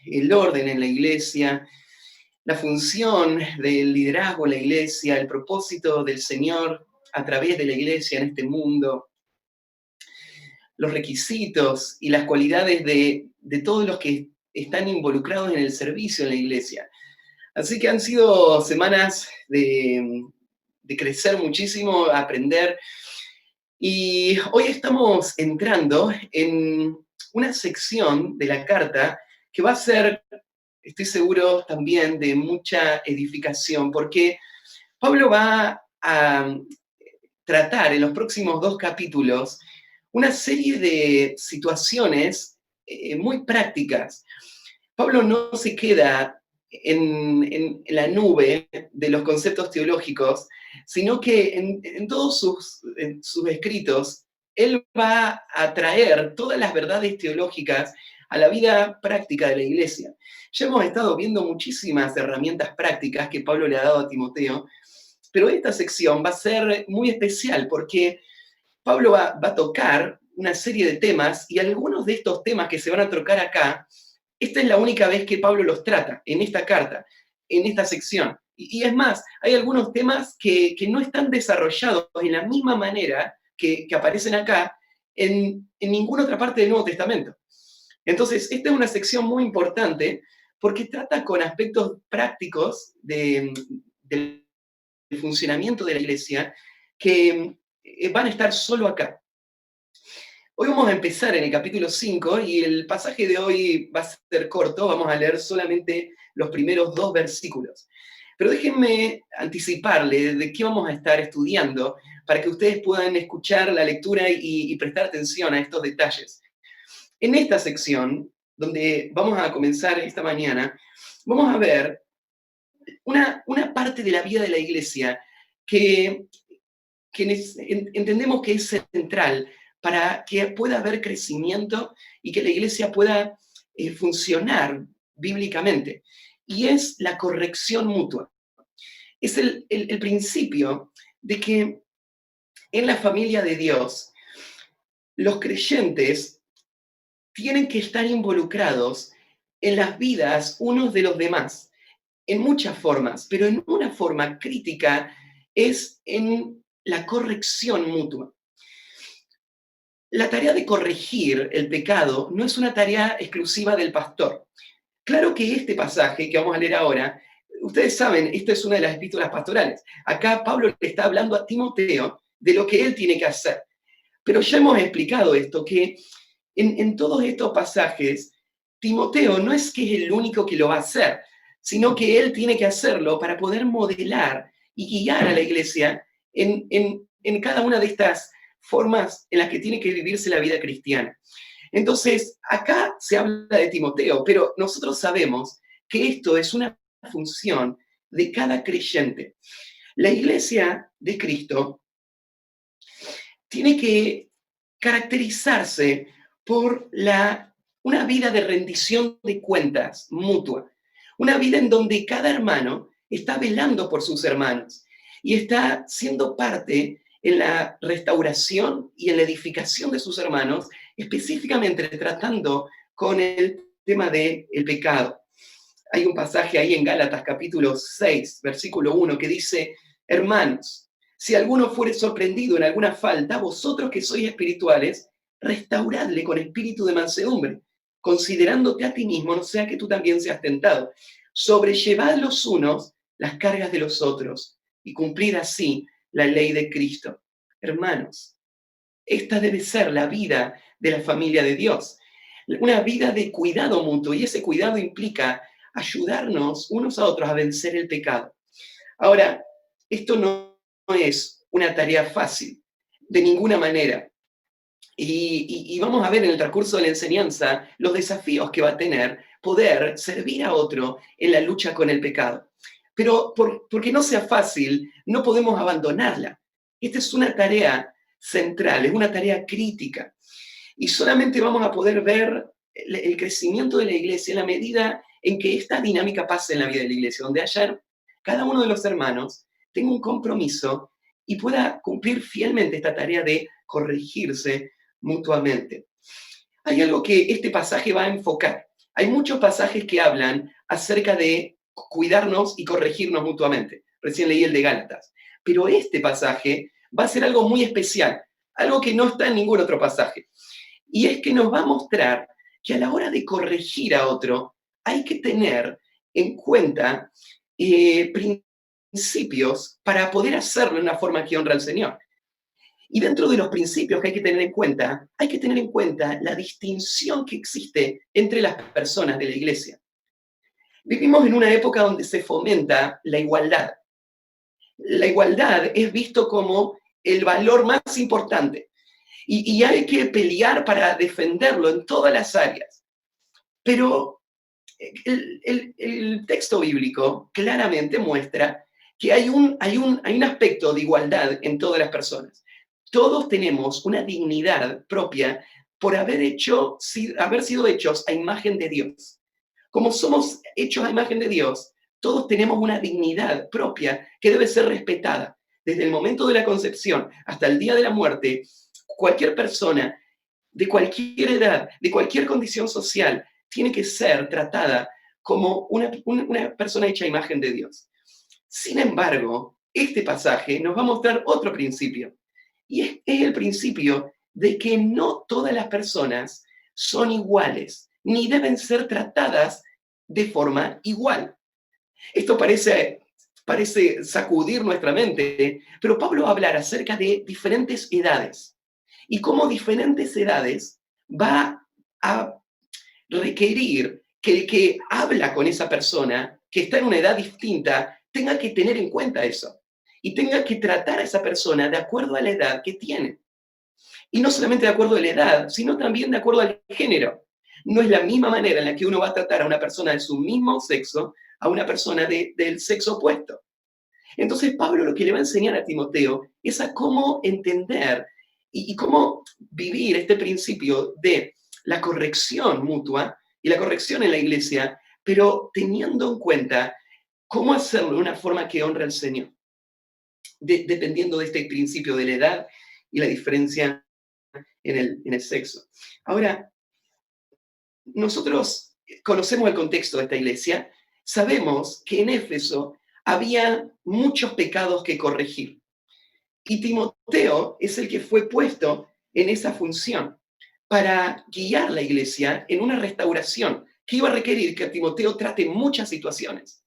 el orden en la iglesia, la función del liderazgo en la iglesia, el propósito del Señor a través de la iglesia en este mundo, los requisitos y las cualidades de todos los que están involucrados en el servicio en la iglesia. Así que han sido semanas de crecer muchísimo, aprender. Y hoy estamos entrando en una sección de la carta que va a ser, estoy seguro, también de mucha edificación, porque Pablo va a tratar en los próximos 2 capítulos una serie de situaciones muy prácticas. Pablo no se queda en la nube de los conceptos teológicos, sino que en todos sus escritos, él va a traer todas las verdades teológicas a la vida práctica de la iglesia. Ya hemos estado viendo muchísimas herramientas prácticas que Pablo le ha dado a Timoteo, pero esta sección va a ser muy especial porque Pablo va a tocar una serie de temas y algunos de estos temas que se van a tocar acá, esta es la única vez que Pablo los trata en esta carta, en esta sección. Y es más, hay algunos temas que no están desarrollados en la misma manera que aparecen acá en ninguna otra parte del Nuevo Testamento. Entonces, esta es una sección muy importante porque trata con aspectos prácticos del funcionamiento de la iglesia que van a estar solo acá. Hoy vamos a empezar en el capítulo 5 y el pasaje de hoy va a ser corto, vamos a leer solamente los primeros 2 versículos. Pero déjenme anticiparle de qué vamos a estar estudiando para que ustedes puedan escuchar la lectura y prestar atención a estos detalles. En esta sección, donde vamos a comenzar esta mañana, vamos a ver una parte de la vida de la iglesia que entendemos que es central para que pueda haber crecimiento y que la iglesia pueda funcionar bíblicamente. Y es la corrección mutua. Es el principio de que en la familia de Dios, los creyentes tienen que estar involucrados en las vidas unos de los demás, en muchas formas, pero en una forma crítica es en la corrección mutua. La tarea de corregir el pecado no es una tarea exclusiva del pastor. Claro que este pasaje que vamos a leer ahora, ustedes saben, esta es una de las epístolas pastorales. Acá Pablo le está hablando a Timoteo de lo que él tiene que hacer. Pero ya hemos explicado esto, que en todos estos pasajes, Timoteo no es que es el único que lo va a hacer, sino que él tiene que hacerlo para poder modelar y guiar a la iglesia en cada una de estas formas en las que tiene que vivirse la vida cristiana. Entonces, acá se habla de Timoteo, pero nosotros sabemos que esto es una función de cada creyente. La iglesia de Cristo tiene que caracterizarse por una vida de rendición de cuentas mutua, una vida en donde cada hermano está velando por sus hermanos y está siendo parte en la restauración y en la edificación de sus hermanos, específicamente tratando con el tema del pecado. Hay un pasaje ahí en Gálatas capítulo 6, versículo 1, que dice: hermanos, si alguno fuere sorprendido en alguna falta, vosotros que sois espirituales, restauradle con espíritu de mansedumbre, considerándote a ti mismo, no sea que tú también seas tentado. Sobrellevad los unos las cargas de los otros y cumplir así la ley de Cristo. Hermanos, esta debe ser la vida de la familia de Dios, una vida de cuidado mutuo, y ese cuidado implica ayudarnos unos a otros a vencer el pecado. Ahora, esto no es una tarea fácil, de ninguna manera. Y vamos a ver en el transcurso de la enseñanza los desafíos que va a tener poder servir a otro en la lucha con el pecado. Pero porque no sea fácil, no podemos abandonarla. Esta es una tarea central, es una tarea crítica. Y solamente vamos a poder ver el crecimiento de la iglesia en la medida en que esta dinámica pase en la vida de la iglesia, donde cada uno de los hermanos tenga un compromiso y pueda cumplir fielmente esta tarea de corregirse mutuamente. Hay algo que este pasaje va a enfocar, Hay muchos pasajes que hablan acerca de cuidarnos y corregirnos mutuamente. Recién leí el de Gálatas. Pero este pasaje va a ser algo muy especial, algo que no está en ningún otro pasaje. Y es que nos va a mostrar que a la hora de corregir a otro, hay que tener en cuenta principios para poder hacerlo de una forma que honra al Señor. Y dentro de los principios que hay que tener en cuenta la distinción que existe entre las personas de la iglesia. Vivimos en una época donde se fomenta la igualdad. La igualdad es visto como el valor más importante y hay que pelear para defenderlo en todas las áreas. Pero el texto bíblico claramente muestra que hay un aspecto de igualdad en todas las personas. Todos tenemos una dignidad propia por haber sido hechos a imagen de Dios. Como somos hechos a imagen de Dios, todos tenemos una dignidad propia que debe ser respetada. Desde el momento de la concepción hasta el día de la muerte, cualquier persona de cualquier edad, de cualquier condición social, tiene que ser tratada como una persona hecha a imagen de Dios. Sin embargo, este pasaje nos va a mostrar otro principio, y es el principio de que no todas las personas son iguales, ni deben ser tratadas de forma igual. Esto parece sacudir nuestra mente, pero Pablo va a hablar acerca de diferentes edades y cómo diferentes edades va a requerir que el que habla con esa persona, que está en una edad distinta, tenga que tener en cuenta eso y tenga que tratar a esa persona de acuerdo a la edad que tiene. Y no solamente de acuerdo a la edad, sino también de acuerdo al género. No es la misma manera en la que uno va a tratar a una persona de su mismo sexo a una persona del sexo opuesto. Entonces Pablo lo que le va a enseñar a Timoteo es a cómo entender y cómo vivir este principio de la corrección mutua y la corrección en la iglesia, pero teniendo en cuenta cómo hacerlo de una forma que honre al Señor, dependiendo de este principio de la edad y la diferencia en el sexo. Ahora, nosotros conocemos el contexto de esta iglesia, sabemos que en Éfeso había muchos pecados que corregir. Y Timoteo es el que fue puesto en esa función para guiar la iglesia en una restauración que iba a requerir que Timoteo trate muchas situaciones.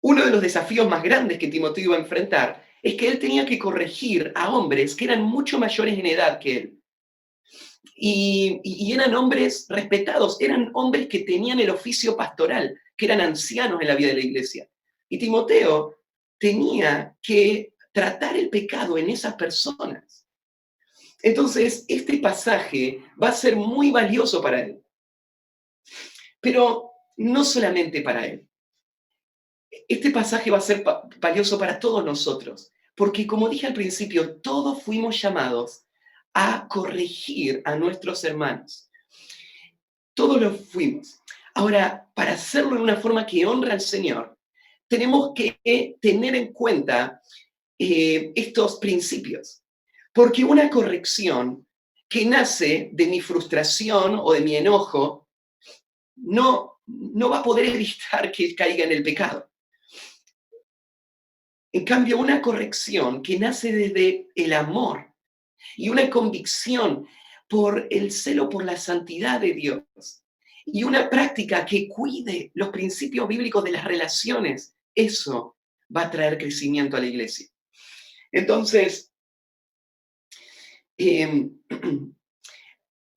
Uno de los desafíos más grandes que Timoteo iba a enfrentar es que él tenía que corregir a hombres que eran mucho mayores en edad que él. Y eran hombres respetados, eran hombres que tenían el oficio pastoral, que eran ancianos en la vida de la iglesia. Y Timoteo tenía que tratar el pecado en esas personas. Entonces, este pasaje va a ser muy valioso para él. Pero no solamente para él. Este pasaje va a ser valioso para todos nosotros, porque como dije al principio, todos fuimos llamados a corregir a nuestros hermanos. Todos lo fuimos. Ahora, para hacerlo de una forma que honra al Señor, tenemos que tener en cuenta estos principios. Porque una corrección que nace de mi frustración o de mi enojo no va a poder evitar que caiga en el pecado. En cambio, una corrección que nace desde el amor y una convicción por el celo por la santidad de Dios y una práctica que cuide los principios bíblicos de las relaciones, eso va a traer crecimiento a la iglesia. Entonces,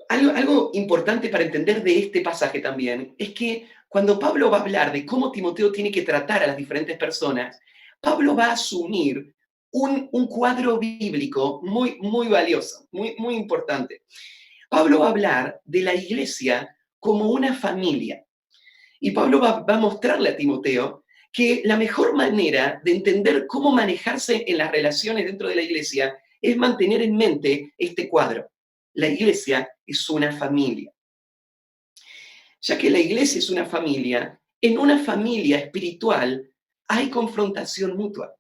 algo importante para entender de este pasaje también es que cuando Pablo va a hablar de cómo Timoteo tiene que tratar a las diferentes personas, Pablo va a asumir un cuadro bíblico muy, muy valioso, muy, muy importante. Pablo va a hablar de la iglesia como una familia. Y Pablo va a mostrarle a Timoteo que la mejor manera de entender cómo manejarse en las relaciones dentro de la iglesia es mantener en mente este cuadro. La iglesia es una familia. Ya que la iglesia es una familia, en una familia espiritual hay confrontación mutua.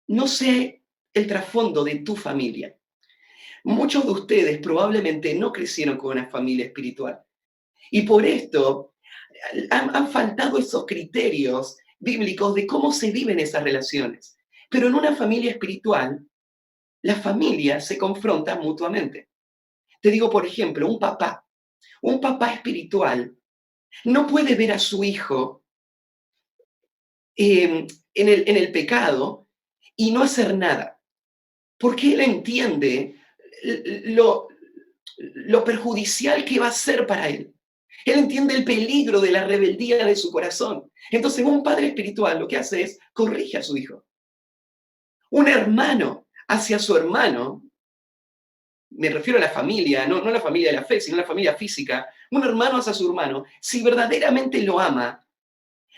No sé el trasfondo de tu familia, Muchos de ustedes probablemente no crecieron con una familia espiritual. Y por esto han faltado esos criterios bíblicos de cómo se viven esas relaciones. Pero en una familia espiritual, las familias se confrontan mutuamente. Te digo, por ejemplo, un papá espiritual no puede ver a su hijo en el pecado y no hacer nada, porque él entiende lo, lo perjudicial que va a ser para él. Él entiende el peligro de la rebeldía de su corazón. Entonces, un padre espiritual lo que hace es corrige a su hijo. Un hermano hacia su hermano, me refiero a la familia, no la familia de la fe, sino la familia física, un hermano hacia su hermano, si verdaderamente lo ama,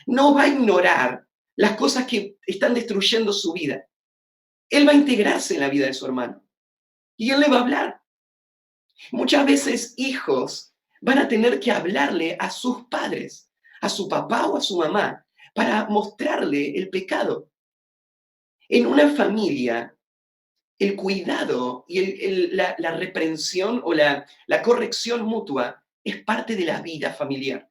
no va a ignorar las cosas que están destruyendo su vida. Él va a integrarse en la vida de su hermano y él le va a hablar. Muchas veces hijos van a tener que hablarle a sus padres, a su papá o a su mamá, para mostrarle el pecado. En una familia, el cuidado y la reprensión o la corrección mutua es parte de la vida familiar.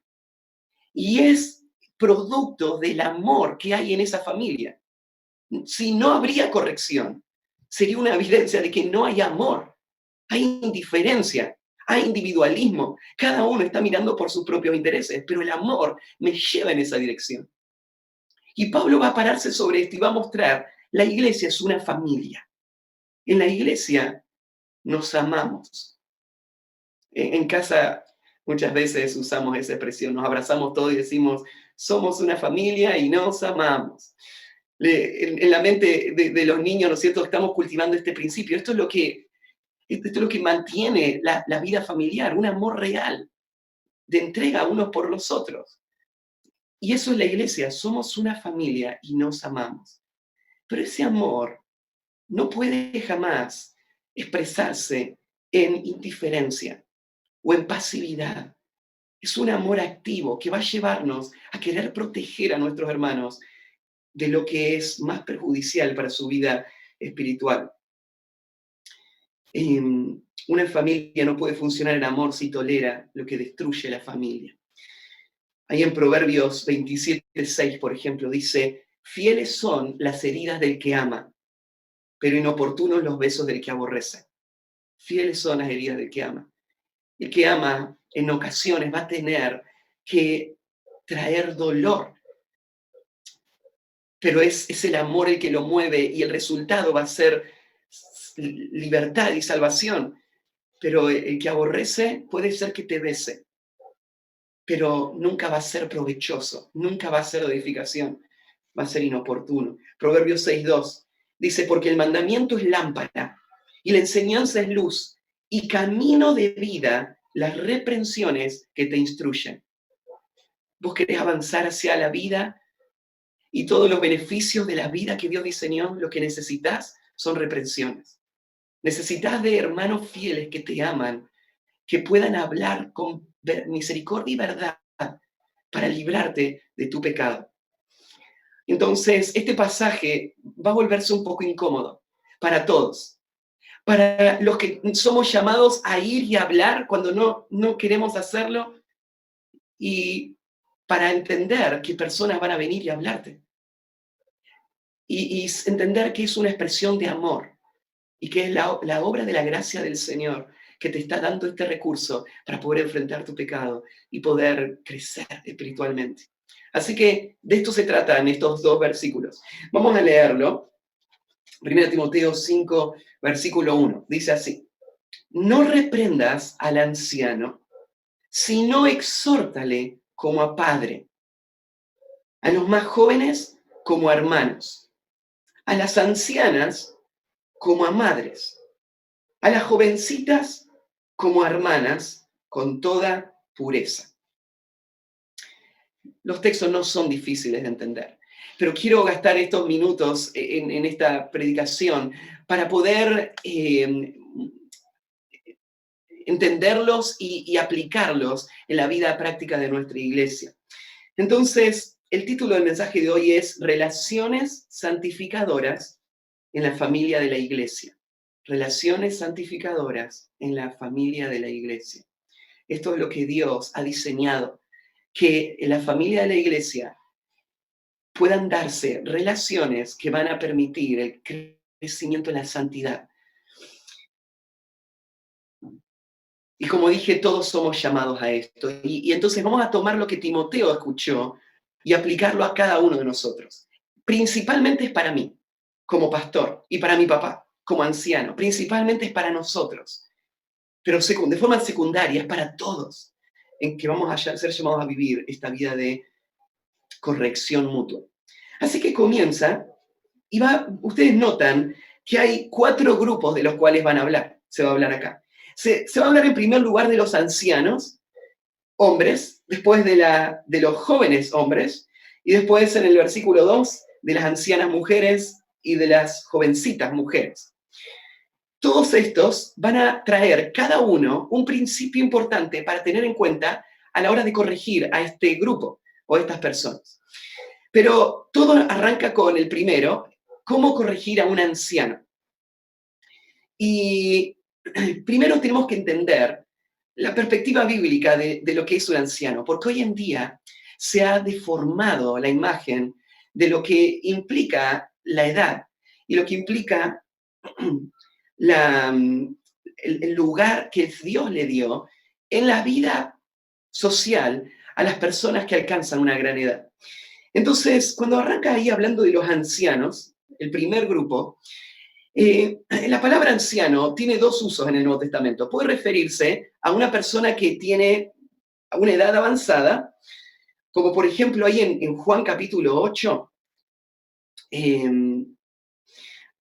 Y es producto del amor que hay en esa familia. Si no habría corrección, sería una evidencia de que no hay amor, hay indiferencia, hay individualismo. Cada uno está mirando por sus propios intereses, pero el amor me lleva en esa dirección. Y Pablo va a pararse sobre esto y va a mostrar, la iglesia es una familia. En la iglesia nos amamos. En casa muchas veces usamos esa expresión, nos abrazamos todos y decimos, somos una familia y nos amamos. En la mente de los niños, ¿no es cierto?, estamos cultivando este principio. Esto es lo que mantiene la vida familiar, un amor real, de entrega unos por los otros. Y eso es la iglesia, somos una familia y nos amamos. Pero ese amor no puede jamás expresarse en indiferencia o en pasividad. Es un amor activo que va a llevarnos a querer proteger a nuestros hermanos de lo que es más perjudicial para su vida espiritual. Una familia no puede funcionar en amor si tolera lo que destruye la familia. Ahí en Proverbios 27:6, por ejemplo, dice, fieles son las heridas del que ama, pero inoportunos los besos del que aborrece. Fieles son las heridas del que ama. El que ama en ocasiones va a tener que traer dolor, pero es el amor el que lo mueve y el resultado va a ser libertad y salvación. Pero el que aborrece puede ser que te bese, pero nunca va a ser provechoso, nunca va a ser de edificación, va a ser inoportuno. Proverbios 6:2 dice, porque el mandamiento es lámpara y la enseñanza es luz y camino de vida las reprensiones que te instruyen. Vos querés avanzar hacia la vida y todos los beneficios de la vida que Dios diseñó, lo que necesitas son reprensiones. Necesitas de hermanos fieles que te aman, que puedan hablar con misericordia y verdad para librarte de tu pecado. Entonces, este pasaje va a volverse un poco incómodo para todos. Para los que somos llamados a ir y hablar cuando no queremos hacerlo, y para entender que personas van a venir y hablarte. Y entender que es una expresión de amor y que es la obra de la gracia del Señor que te está dando este recurso para poder enfrentar tu pecado y poder crecer espiritualmente. Así que de esto se trata en estos dos versículos. Vamos a leerlo. 1 Timoteo 5, versículo 1. Dice así, no reprendas al anciano, sino exhórtale como a padre, a los más jóvenes como a hermanos, a las ancianas como a madres, a las jovencitas como a hermanas con toda pureza. Los textos no son difíciles de entender, pero quiero gastar estos minutos en esta predicación para poder entenderlos y aplicarlos en la vida práctica de nuestra iglesia. Entonces, el título del mensaje de hoy es Relaciones santificadoras en la familia de la iglesia. relaciones santificadoras en la familia de la iglesia. Esto es lo que Dios ha diseñado, que en la familia de la iglesia puedan darse relaciones que van a permitir el crecimiento en la santidad. Y como dije, todos somos llamados a esto. Y entonces vamos a tomar lo que Timoteo escuchó y aplicarlo a cada uno de nosotros. Principalmente es para mí, como pastor, y para mi papá, como anciano. Principalmente es para nosotros. Pero de forma secundaria es para todos, en que vamos a ser llamados a vivir esta vida de corrección mutua. Así que comienza, y ustedes notan que hay 4 grupos de los cuales van a hablar, se va a hablar acá. Se va a hablar en primer lugar de los ancianos, hombres, después de los jóvenes hombres, y después en el versículo 2 de las ancianas mujeres y de las jovencitas mujeres. Todos estos van a traer cada uno un principio importante para tener en cuenta a la hora de corregir a este grupo o a estas personas. Pero todo arranca con el primero, cómo corregir a un anciano. Y primero tenemos que entender la perspectiva bíblica de lo que es un anciano, porque hoy en día se ha deformado la imagen de lo que implica la edad y lo que implica el lugar que Dios le dio en la vida social a las personas que alcanzan una gran edad. Entonces, cuando arranca ahí hablando de los ancianos, el primer grupo, la palabra anciano tiene 2 usos en el Nuevo Testamento. Puede referirse a una persona que tiene una edad avanzada, como por ejemplo ahí en Juan capítulo 8,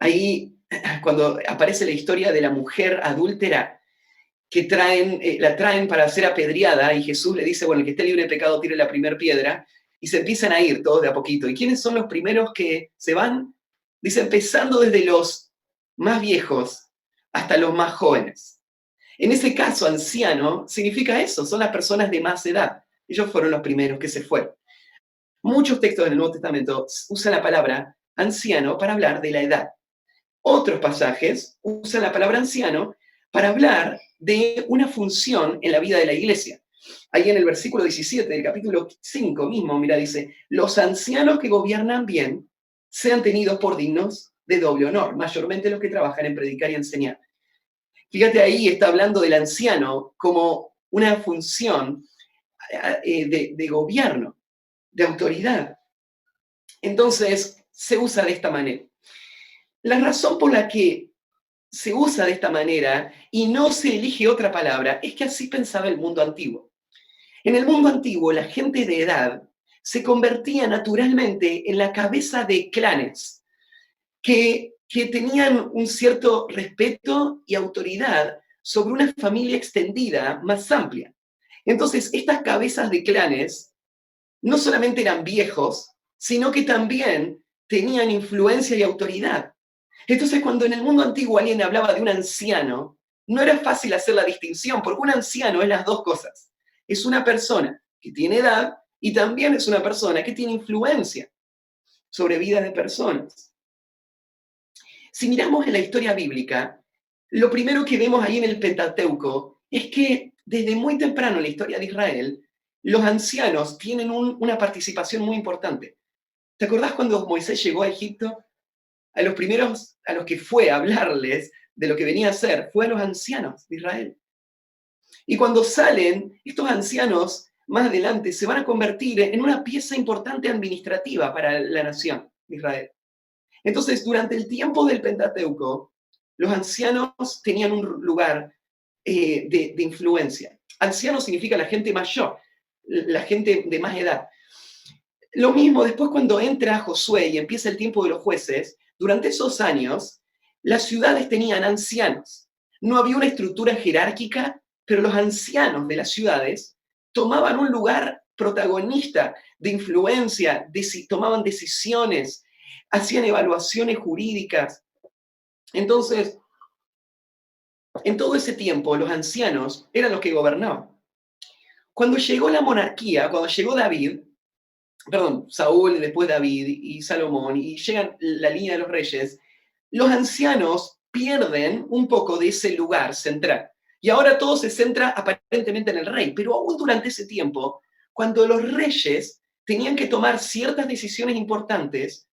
ahí cuando aparece la historia de la mujer adúltera que la traen para ser apedreada y Jesús le dice, bueno, el que esté libre de pecado tire la primera piedra, y se empiezan a ir todos de a poquito. ¿Y quiénes son los primeros que se van? Dice, empezando desde los más viejos hasta los más jóvenes. En ese caso, anciano significa eso, son las personas de más edad. Ellos fueron los primeros que se fueron. Muchos textos del Nuevo Testamento usan la palabra anciano para hablar de la edad. Otros pasajes usan la palabra anciano para hablar de una función en la vida de la iglesia. Ahí en el versículo 17 del capítulo 5 mismo, mira, dice, los ancianos que gobiernan bien sean tenidos por dignos de doble honor, mayormente los que trabajan en predicar y enseñar. Fíjate, ahí está hablando del anciano como una función de gobierno, de autoridad. Entonces, se usa de esta manera. La razón por la que se usa de esta manera y no se elige otra palabra es que así pensaba el mundo antiguo. En el mundo antiguo, la gente de edad se convertía naturalmente en la cabeza de clanes que tenían un cierto respeto y autoridad sobre una familia extendida más amplia. Entonces, estas cabezas de clanes no solamente eran viejos, sino que también tenían influencia y autoridad. Entonces, cuando en el mundo antiguo alguien hablaba de un anciano, no era fácil hacer la distinción, porque un anciano es las 2 cosas. Es una persona que tiene edad y también es una persona que tiene influencia sobre vidas de personas. Si miramos en la historia bíblica, lo primero que vemos ahí en el Pentateuco es que desde muy temprano en la historia de Israel, los ancianos tienen una participación muy importante. ¿Te acordás cuando Moisés llegó a Egipto? A los primeros a los que fue a hablarles de lo que venía a ser, fue a los ancianos de Israel. Y cuando salen, estos ancianos más adelante se van a convertir en una pieza importante administrativa para la nación de Israel. Entonces, durante el tiempo del Pentateuco, los ancianos tenían un lugar de influencia. Anciano significa la gente mayor, la gente de más edad. Lo mismo después cuando entra Josué y empieza el tiempo de los jueces, durante esos años, las ciudades tenían ancianos. No había una estructura jerárquica, pero los ancianos de las ciudades tomaban un lugar protagonista de influencia, tomaban decisiones, hacían evaluaciones jurídicas. Entonces, en todo ese tiempo, los ancianos eran los que gobernaban. Cuando llegó la monarquía, cuando llegó Saúl, después David y Salomón, y llegan la línea de los reyes, los ancianos pierden un poco de ese lugar central. Y ahora todo se centra aparentemente en el rey, pero aún durante ese tiempo, cuando los reyes tenían que tomar ciertas decisiones importantes,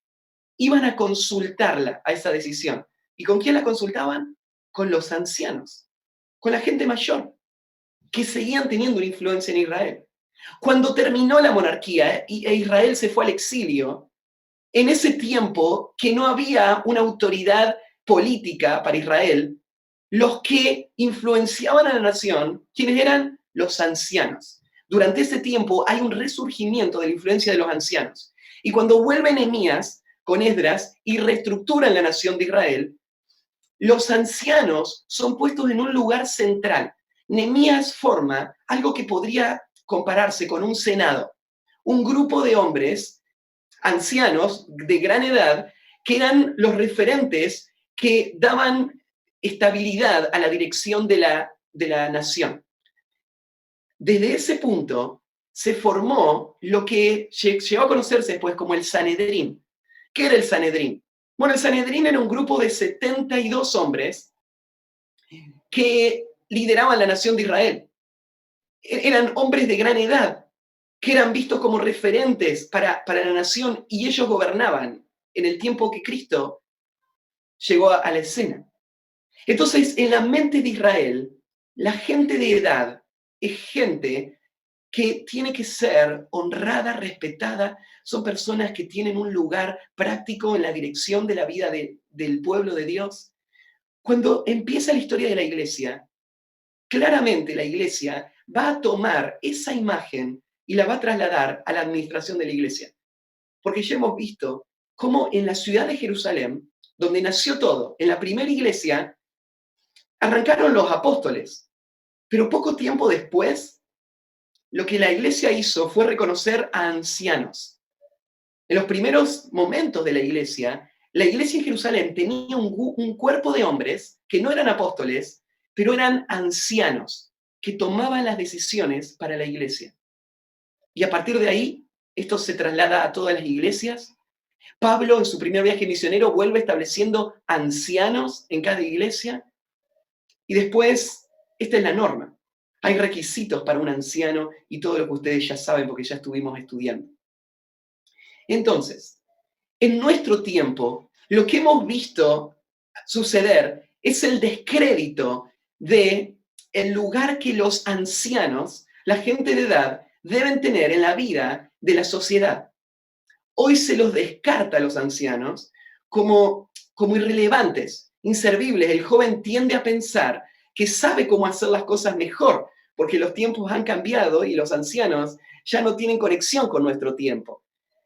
iban a consultarla a esa decisión. ¿Y con quién la consultaban? Con los ancianos, con la gente mayor, que seguían teniendo una influencia en Israel. Cuando terminó la monarquía e Israel se fue al exilio, en ese tiempo que no había una autoridad política para Israel, los que influenciaban a la nación, ¿quiénes eran? Los ancianos. Durante ese tiempo hay un resurgimiento de la influencia de los ancianos. Y cuando vuelve Nehemías con Esdras y reestructuran la nación de Israel, los ancianos son puestos en un lugar central. Nehemías forma algo que podría compararse con un senado, un grupo de hombres ancianos de gran edad que eran los referentes que daban estabilidad a la dirección de la nación. Desde ese punto se formó lo que llegó a conocerse después como el Sanedrín. ¿Qué era el Sanedrín? Bueno, el Sanedrín era un grupo de 72 hombres que lideraban la nación de Israel. Eran hombres de gran edad, que eran vistos como referentes para la nación y ellos gobernaban en el tiempo que Cristo llegó a la escena. Entonces, en la mente de Israel, la gente de edad es gente que tiene que ser honrada, respetada, son personas que tienen un lugar práctico en la dirección de la vida del pueblo de Dios. Cuando empieza la historia de la iglesia, claramente la iglesia va a tomar esa imagen y la va a trasladar a la administración de la iglesia. Porque ya hemos visto cómo en la ciudad de Jerusalén, donde nació todo, en la primera iglesia, arrancaron los apóstoles. Pero poco tiempo después, lo que la iglesia hizo fue reconocer a ancianos. En los primeros momentos de la iglesia en Jerusalén tenía un cuerpo de hombres que no eran apóstoles, pero eran ancianos que tomaban las decisiones para la iglesia. Y a partir de ahí, esto se traslada a todas las iglesias. Pablo, en su primer viaje misionero, vuelve estableciendo ancianos en cada iglesia. Y después, esta es la norma. Hay requisitos para un anciano y todo lo que ustedes ya saben porque ya estuvimos estudiando. Entonces, en nuestro tiempo, lo que hemos visto suceder es el descrédito de el lugar que los ancianos, la gente de edad, deben tener en la vida de la sociedad. Hoy se los descarta a los ancianos como irrelevantes, inservibles. El joven tiende a pensar que sabe cómo hacer las cosas mejor, porque los tiempos han cambiado y los ancianos ya no tienen conexión con nuestro tiempo.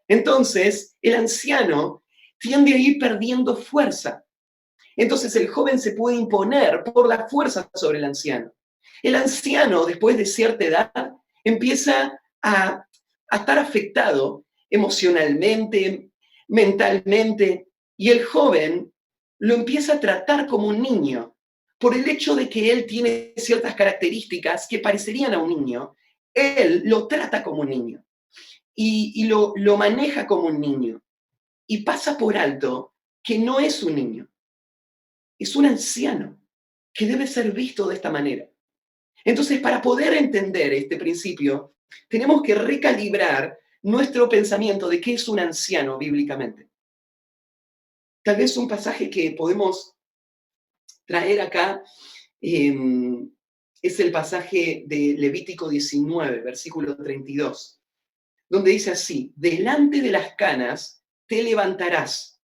Entonces, el anciano tiende a ir perdiendo fuerza. Entonces, el joven se puede imponer por la fuerza sobre el anciano. El anciano, después de cierta edad, empieza a estar afectado emocionalmente, mentalmente, y el joven lo empieza a tratar como un niño. Por el hecho de que él tiene ciertas características que parecerían a un niño, él lo trata como un niño y lo maneja como un niño. Y pasa por alto que no es un niño, es un anciano que debe ser visto de esta manera. Entonces, para poder entender este principio, tenemos que recalibrar nuestro pensamiento de qué es un anciano bíblicamente. Tal vez un pasaje que podemos traer acá es el pasaje de Levítico 19, versículo 32, donde dice así: delante de las canas te levantarás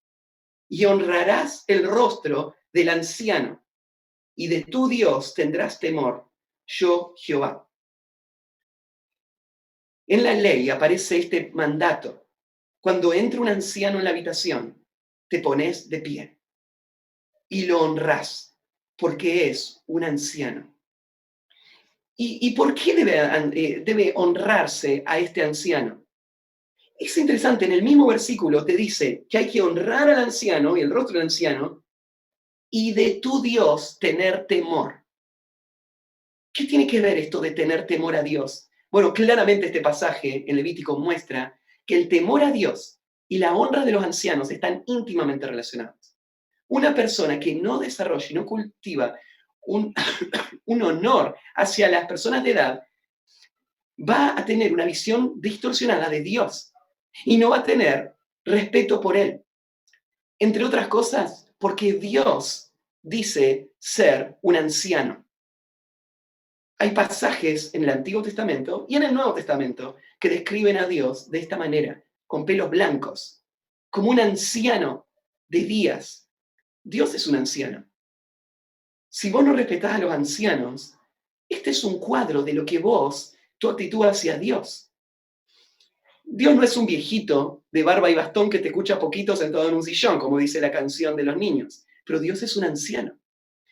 y honrarás el rostro del anciano, y de tu Dios tendrás temor, yo Jehová. En la ley aparece este mandato: cuando entra un anciano en la habitación, te pones de pie y lo honrás, porque es un anciano. ¿Y por qué debe honrarse a este anciano? Es interesante, en el mismo versículo te dice que hay que honrar al anciano y el rostro del anciano y de tu Dios tener temor. ¿Qué tiene que ver esto de tener temor a Dios? Bueno, claramente este pasaje en Levítico muestra que el temor a Dios y la honra de los ancianos están íntimamente relacionados. Una persona que no desarrolla y no cultiva un, un honor hacia las personas de edad va a tener una visión distorsionada de Dios y no va a tener respeto por Él. Entre otras cosas, porque Dios dice ser un anciano. Hay pasajes en el Antiguo Testamento y en el Nuevo Testamento que describen a Dios de esta manera, con pelos blancos, como un anciano de días. Dios es un anciano. Si vos no respetás a los ancianos, este es un cuadro de lo que vos, tu actitud hacia Dios. Dios no es un viejito de barba y bastón que te escucha poquito sentado en un sillón, como dice la canción de los niños, pero Dios es un anciano.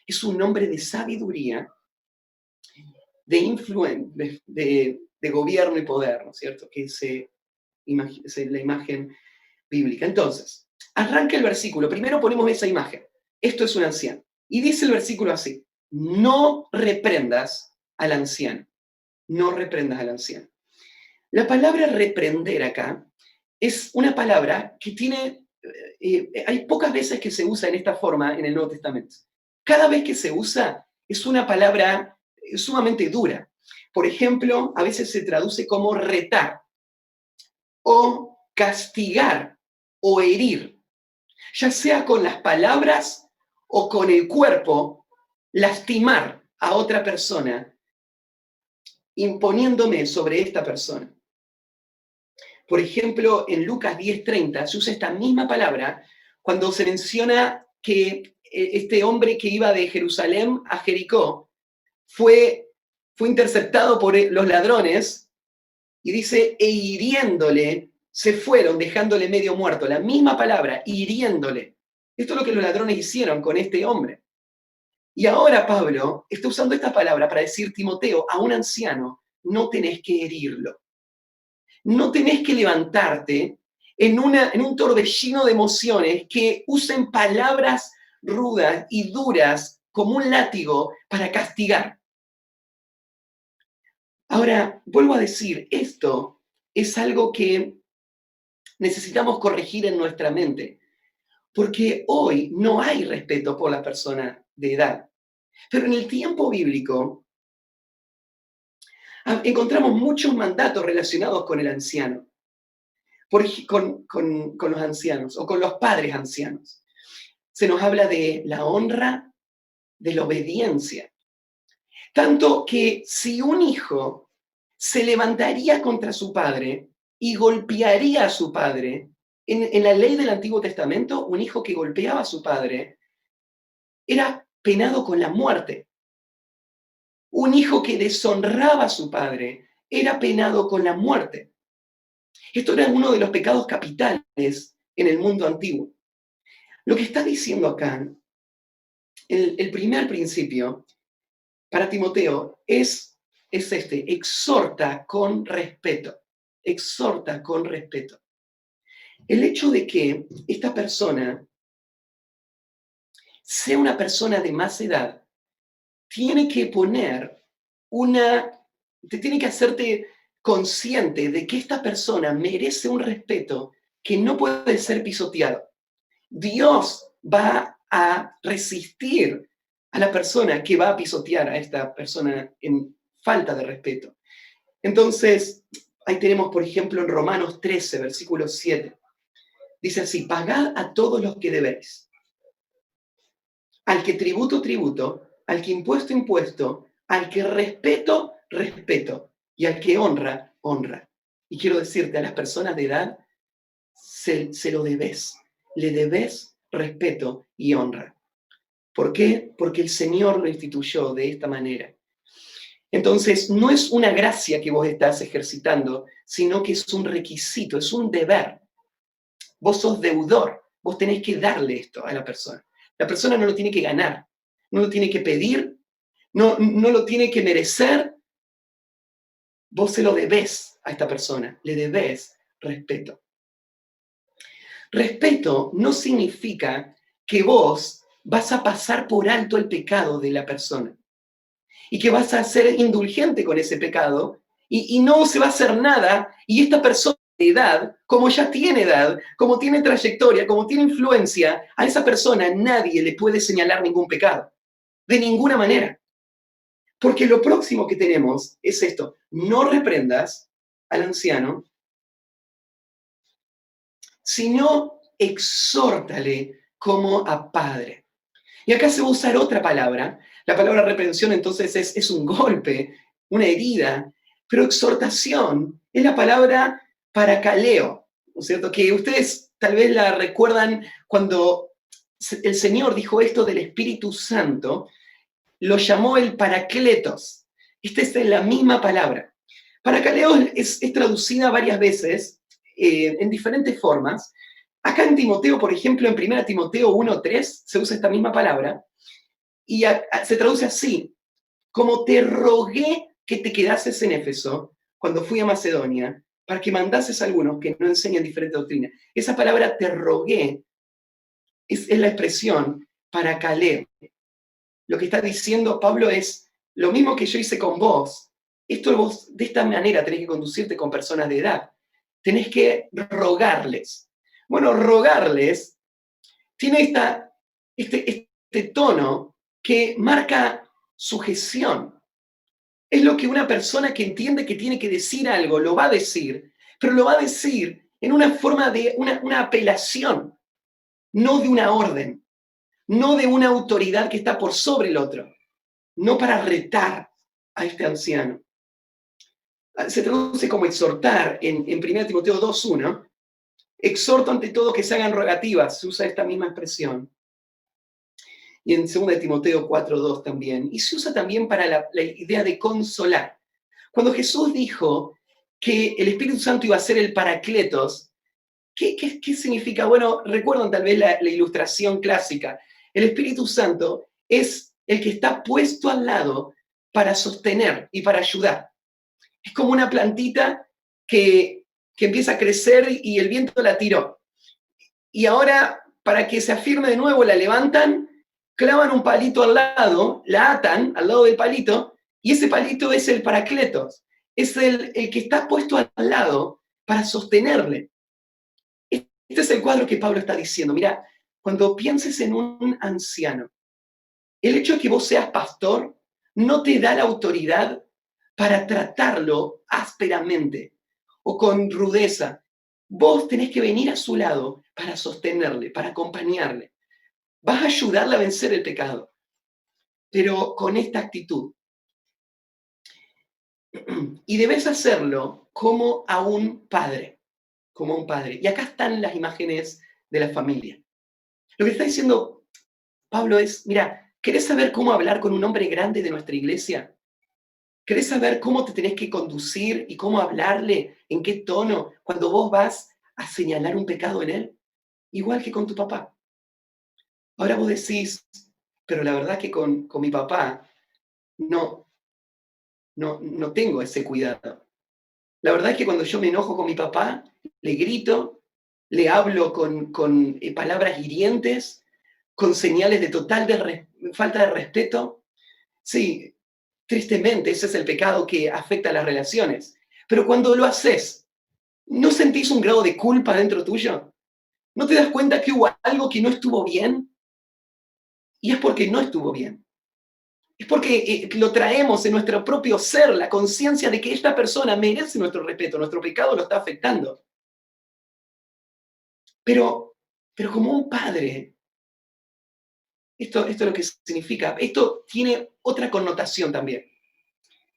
Es un hombre de sabiduría, de influencia, de gobierno y poder, ¿no es cierto? Que es la imagen bíblica. Entonces, arranca el versículo. Primero ponemos esa imagen. Esto es un anciano. Y dice el versículo así: no reprendas al anciano. No reprendas al anciano. La palabra reprender acá es una palabra que tiene, hay pocas veces que se usa en esta forma en el Nuevo Testamento. Cada vez que se usa es una palabra sumamente dura. Por ejemplo, a veces se traduce como retar, o castigar, o herir, ya sea con las palabras o con el cuerpo, lastimar a otra persona, imponiéndome sobre esta persona. Por ejemplo, en Lucas 10:30 se usa esta misma palabra cuando se menciona que este hombre que iba de Jerusalén a Jericó fue interceptado por los ladrones y dice, e hiriéndole, se fueron dejándole medio muerto. La misma palabra, hiriéndole. Esto es lo que los ladrones hicieron con este hombre. Y ahora Pablo está usando esta palabra para decir, Timoteo, a un anciano no tenés que herirlo. No tenés que levantarte en un torbellino de emociones que usen palabras rudas y duras como un látigo para castigar. Ahora, vuelvo a decir, esto es algo que necesitamos corregir en nuestra mente, porque hoy no hay respeto por la persona de edad. Pero en el tiempo bíblico encontramos muchos mandatos relacionados con el anciano, con los ancianos o con los padres ancianos. Se nos habla de la honra, de la obediencia. Tanto que si un hijo se levantaría contra su padre y golpearía a su padre, en la ley del Antiguo Testamento, un hijo que golpeaba a su padre era penado con la muerte. Un hijo que deshonraba a su padre era penado con la muerte. Esto era uno de los pecados capitales en el mundo antiguo. Lo que está diciendo acá, el primer principio para Timoteo es este: exhorta con respeto. Exhorta con respeto. El hecho de que esta persona sea una persona de más edad tiene que te tiene que hacerte consciente de que esta persona merece un respeto que no puede ser pisoteado. Dios va a resistir a la persona que va a pisotear a esta persona en falta de respeto. Entonces, ahí tenemos, por ejemplo, en Romanos 13, versículo 7. Dice así: pagad a todos los que debéis. Al que tributo, tributo. Al que impuesto, impuesto. Al que respeto, respeto. Y al que honra, honra. Y quiero decirte, a las personas de edad, se lo debes. Le debes respeto y honra. ¿Por qué? Porque el Señor lo instituyó de esta manera. Entonces, no es una gracia que vos estás ejercitando, sino que es un requisito, es un deber. Vos sos deudor, vos tenés que darle esto a la persona. La persona no lo tiene que ganar, no lo tiene que pedir, no lo tiene que merecer. Vos se lo debés a esta persona, le debés respeto. Respeto no significa que vos vas a pasar por alto el pecado de la persona y que vas a ser indulgente con ese pecado y no se va a hacer nada y esta persona edad, como ya tiene edad, como tiene trayectoria, como tiene influencia, a esa persona nadie le puede señalar ningún pecado, de ninguna manera. Porque lo próximo que tenemos es esto: no reprendas al anciano, sino exhórtale como a padre. Y acá se va a usar otra palabra. La palabra reprensión entonces es un golpe, una herida, pero exhortación es la palabra paracaleo, ¿no es cierto? Que ustedes tal vez la recuerdan cuando el Señor dijo esto del Espíritu Santo, lo llamó el paracletos. Esta es la misma palabra. Paracaleo es traducida varias veces en diferentes formas. Acá en Timoteo, por ejemplo, en 1 Timoteo 1:3 se usa esta misma palabra y se traduce así: como te rogué que te quedases en Éfeso cuando fui a Macedonia, para que mandases a algunos que no enseñan diferente doctrina. Esa palabra te rogué es la expresión para calé. Lo que está diciendo Pablo es: lo mismo que yo hice con vos, esto vos de esta manera tenés que conducirte con personas de edad. Tenés que rogarles. Bueno, rogarles tiene este tono que marca sujeción. Es lo que una persona que entiende que tiene que decir algo lo va a decir, pero lo va a decir en una forma de una apelación, no de una orden, no de una autoridad que está por sobre el otro, no para retar a este anciano. Se traduce como exhortar en 1 Timoteo 2:1. Exhorto ante todo que se hagan rogativas, se usa esta misma expresión. Y en 2 Timoteo 4:2 también. Y se usa también para la idea de consolar. Cuando Jesús dijo que el Espíritu Santo iba a ser el paracletos, ¿qué significa? Bueno, recuerdan tal vez la ilustración clásica. El Espíritu Santo es el que está puesto al lado para sostener y para ayudar. Es como una plantita que empieza a crecer y el viento la tiró. Y ahora, para que se afirme de nuevo, la levantan, clavan un palito al lado, la atan al lado del palito, y ese palito es el paracletos, es el que está puesto al lado para sostenerle. Este es el cuadro que Pablo está diciendo. Mira, cuando pienses en un anciano, el hecho de que vos seas pastor no te da la autoridad para tratarlo ásperamente o con rudeza. Vos tenés que venir a su lado para sostenerle, para acompañarle. Vas a ayudarle a vencer el pecado, pero con esta actitud. Y debes hacerlo como a un padre, como a un padre. Y acá están las imágenes de la familia. Lo que está diciendo Pablo es: mira, ¿querés saber cómo hablar con un hombre grande de nuestra iglesia? ¿Querés saber cómo te tenés que conducir y cómo hablarle, en qué tono, cuando vos vas a señalar un pecado en él? Igual que con tu papá. Ahora vos decís, pero la verdad que con mi papá no tengo ese cuidado. La verdad es que cuando yo me enojo con mi papá, le grito, le hablo con palabras hirientes, con señales de falta de respeto. Sí, tristemente, ese es el pecado que afecta a las relaciones. Pero cuando lo haces, ¿no sentís un grado de culpa dentro tuyo? ¿No te das cuenta que hubo algo que no estuvo bien? Y es porque no estuvo bien. Es porque lo traemos en nuestro propio ser, la conciencia de que esta persona merece nuestro respeto, nuestro pecado lo está afectando. Pero como un padre, esto es lo que significa. Esto tiene otra connotación también.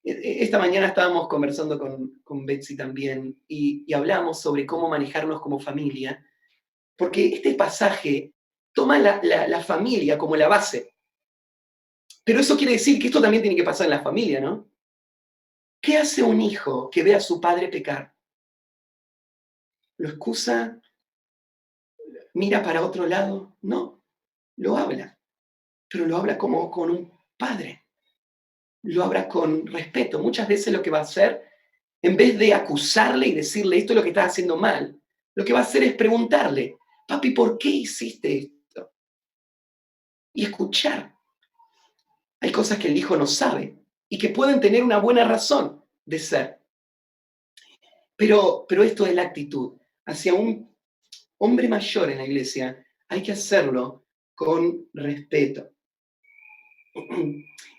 Esta mañana estábamos conversando con Betsy también y hablamos sobre cómo manejarnos como familia, porque este pasaje toma la familia como la base. Pero eso quiere decir que esto también tiene que pasar en la familia, ¿no? ¿Qué hace un hijo que ve a su padre pecar? ¿Lo excusa? ¿Mira para otro lado? No, lo habla, pero lo habla como con un padre. Lo habla con respeto. Muchas veces lo que va a hacer, en vez de acusarle y decirle esto es lo que estás haciendo mal, lo que va a hacer es preguntarle: papi, ¿por qué hiciste esto? Y escuchar. Hay cosas que el hijo no sabe y que pueden tener una buena razón de ser. Pero esto es la actitud. Hacia un hombre mayor en la iglesia hay que hacerlo con respeto.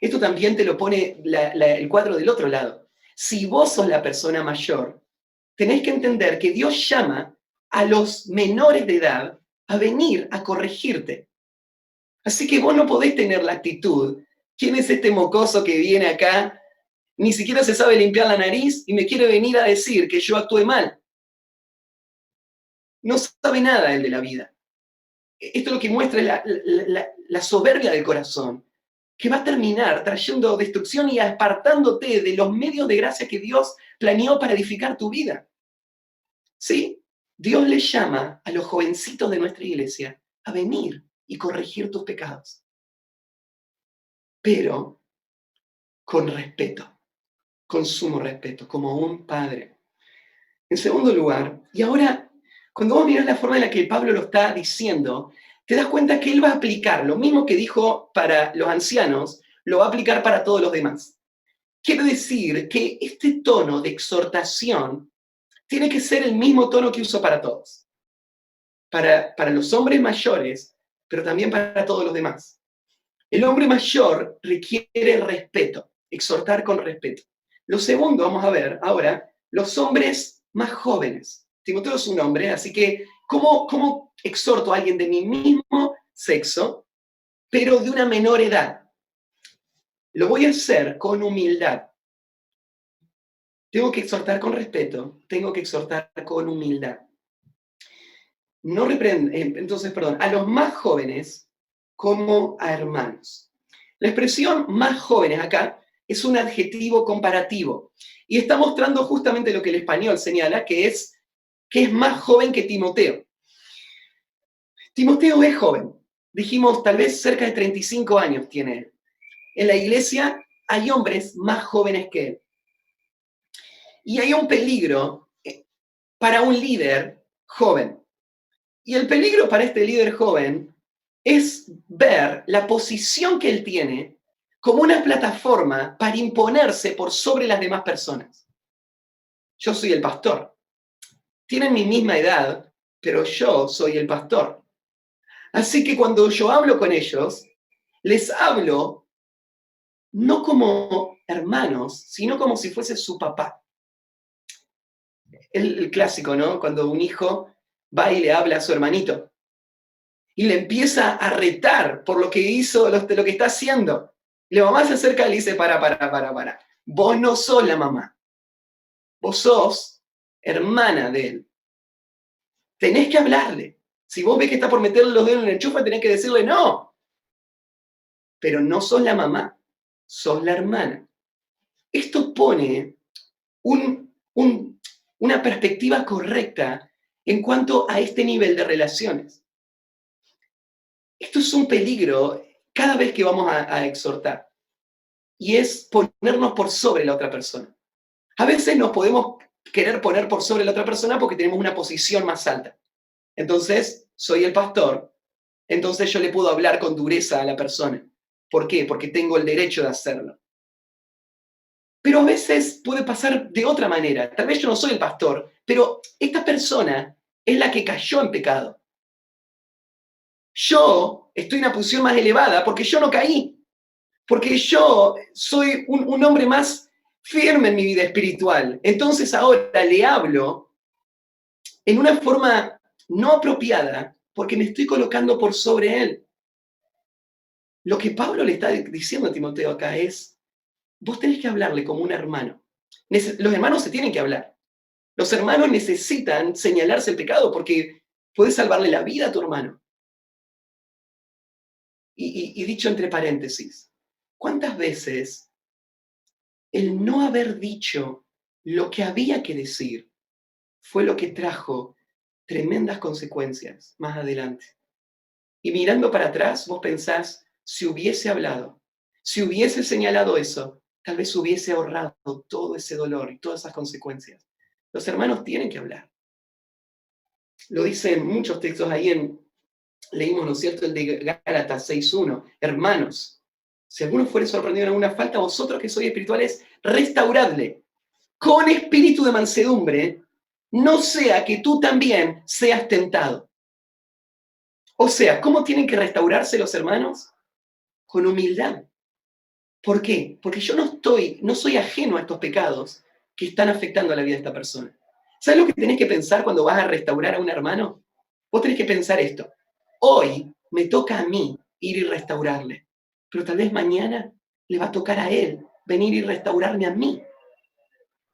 Esto también te lo pone el cuadro del otro lado. Si vos sos la persona mayor, tenés que entender que Dios llama a los menores de edad a venir a corregirte. Así que vos no podés tener la actitud, ¿quién es este mocoso que viene acá? Ni siquiera se sabe limpiar la nariz y me quiere venir a decir que yo actué mal. No sabe nada él de la vida. Esto es lo que muestra la soberbia del corazón, que va a terminar trayendo destrucción y apartándote de los medios de gracia que Dios planeó para edificar tu vida. ¿Sí? Dios le llama a los jovencitos de nuestra iglesia a venir y corregir tus pecados. Pero con respeto, con sumo respeto, como un padre. En segundo lugar, y ahora, cuando vos mirás la forma en la que Pablo lo está diciendo, te das cuenta que él va a aplicar lo mismo que dijo para los ancianos, lo va a aplicar para todos los demás. Quiere decir que este tono de exhortación tiene que ser el mismo tono que usó para todos. Para los hombres mayores, pero también para todos los demás. El hombre mayor requiere respeto, exhortar con respeto. Lo segundo, vamos a ver ahora, los hombres más jóvenes. Timoteo es un hombre, así que, ¿cómo exhorto a alguien de mi mismo sexo, pero de una menor edad? Lo voy a hacer con humildad. Tengo que exhortar con respeto, tengo que exhortar con humildad. Entonces, a los más jóvenes como a hermanos. La expresión más jóvenes acá es un adjetivo comparativo y está mostrando justamente lo que el español señala, que es más joven que Timoteo. Timoteo es joven, dijimos tal vez cerca de 35 años tiene él. En la iglesia hay hombres más jóvenes que él. Y hay un peligro para un líder joven. Y el peligro para este líder joven es ver la posición que él tiene como una plataforma para imponerse por sobre las demás personas. Yo soy el pastor. Tienen mi misma edad, pero yo soy el pastor. Así que cuando yo hablo con ellos, les hablo no como hermanos, sino como si fuese su papá. El clásico, ¿no? Cuando un hijo va y le habla a su hermanito y le empieza a retar por lo que hizo, lo que está haciendo. Y la mamá se acerca y le dice, para. Vos no sos la mamá. Vos sos hermana de él. Tenés que hablarle. Si vos ves que está por meterle los dedos en el enchufe, tenés que decirle no. Pero no sos la mamá, sos la hermana. Esto pone una perspectiva correcta en cuanto a este nivel de relaciones. Esto es un peligro cada vez que vamos a exhortar. Y es ponernos por sobre la otra persona. A veces nos podemos querer poner por sobre la otra persona porque tenemos una posición más alta. Entonces, soy el pastor, entonces yo le puedo hablar con dureza a la persona. ¿Por qué? Porque tengo el derecho de hacerlo. Pero a veces puede pasar de otra manera. Tal vez yo no soy el pastor, pero esta persona es la que cayó en pecado. Yo estoy en una posición más elevada porque yo no caí. Porque yo soy un hombre más firme en mi vida espiritual. Entonces ahora le hablo en una forma no apropiada porque me estoy colocando por sobre él. Lo que Pablo le está diciendo a Timoteo acá es, vos tenés que hablarle como un hermano. Los hermanos se tienen que hablar. Los hermanos necesitan señalarse el pecado porque puedes salvarle la vida a tu hermano. Y dicho entre paréntesis, ¿cuántas veces el no haber dicho lo que había que decir fue lo que trajo tremendas consecuencias más adelante? Y mirando para atrás, vos pensás, si hubiese hablado, si hubiese señalado eso, tal vez hubiese ahorrado todo ese dolor y todas esas consecuencias. Los hermanos tienen que hablar. Lo dicen muchos textos ahí leímos, ¿no es cierto?, el de Gálatas 6.1. Hermanos, si alguno fuere sorprendido en alguna falta, vosotros que sois espirituales, restauradle con espíritu de mansedumbre, no sea que tú también seas tentado. O sea, ¿cómo tienen que restaurarse los hermanos? Con humildad. ¿Por qué? Porque yo no soy ajeno a estos pecados que están afectando a la vida de esta persona. ¿Sabes lo que tenés que pensar cuando vas a restaurar a un hermano? Vos tenés que pensar esto. Hoy me toca a mí ir y restaurarle, pero tal vez mañana le va a tocar a él venir y restaurarme a mí.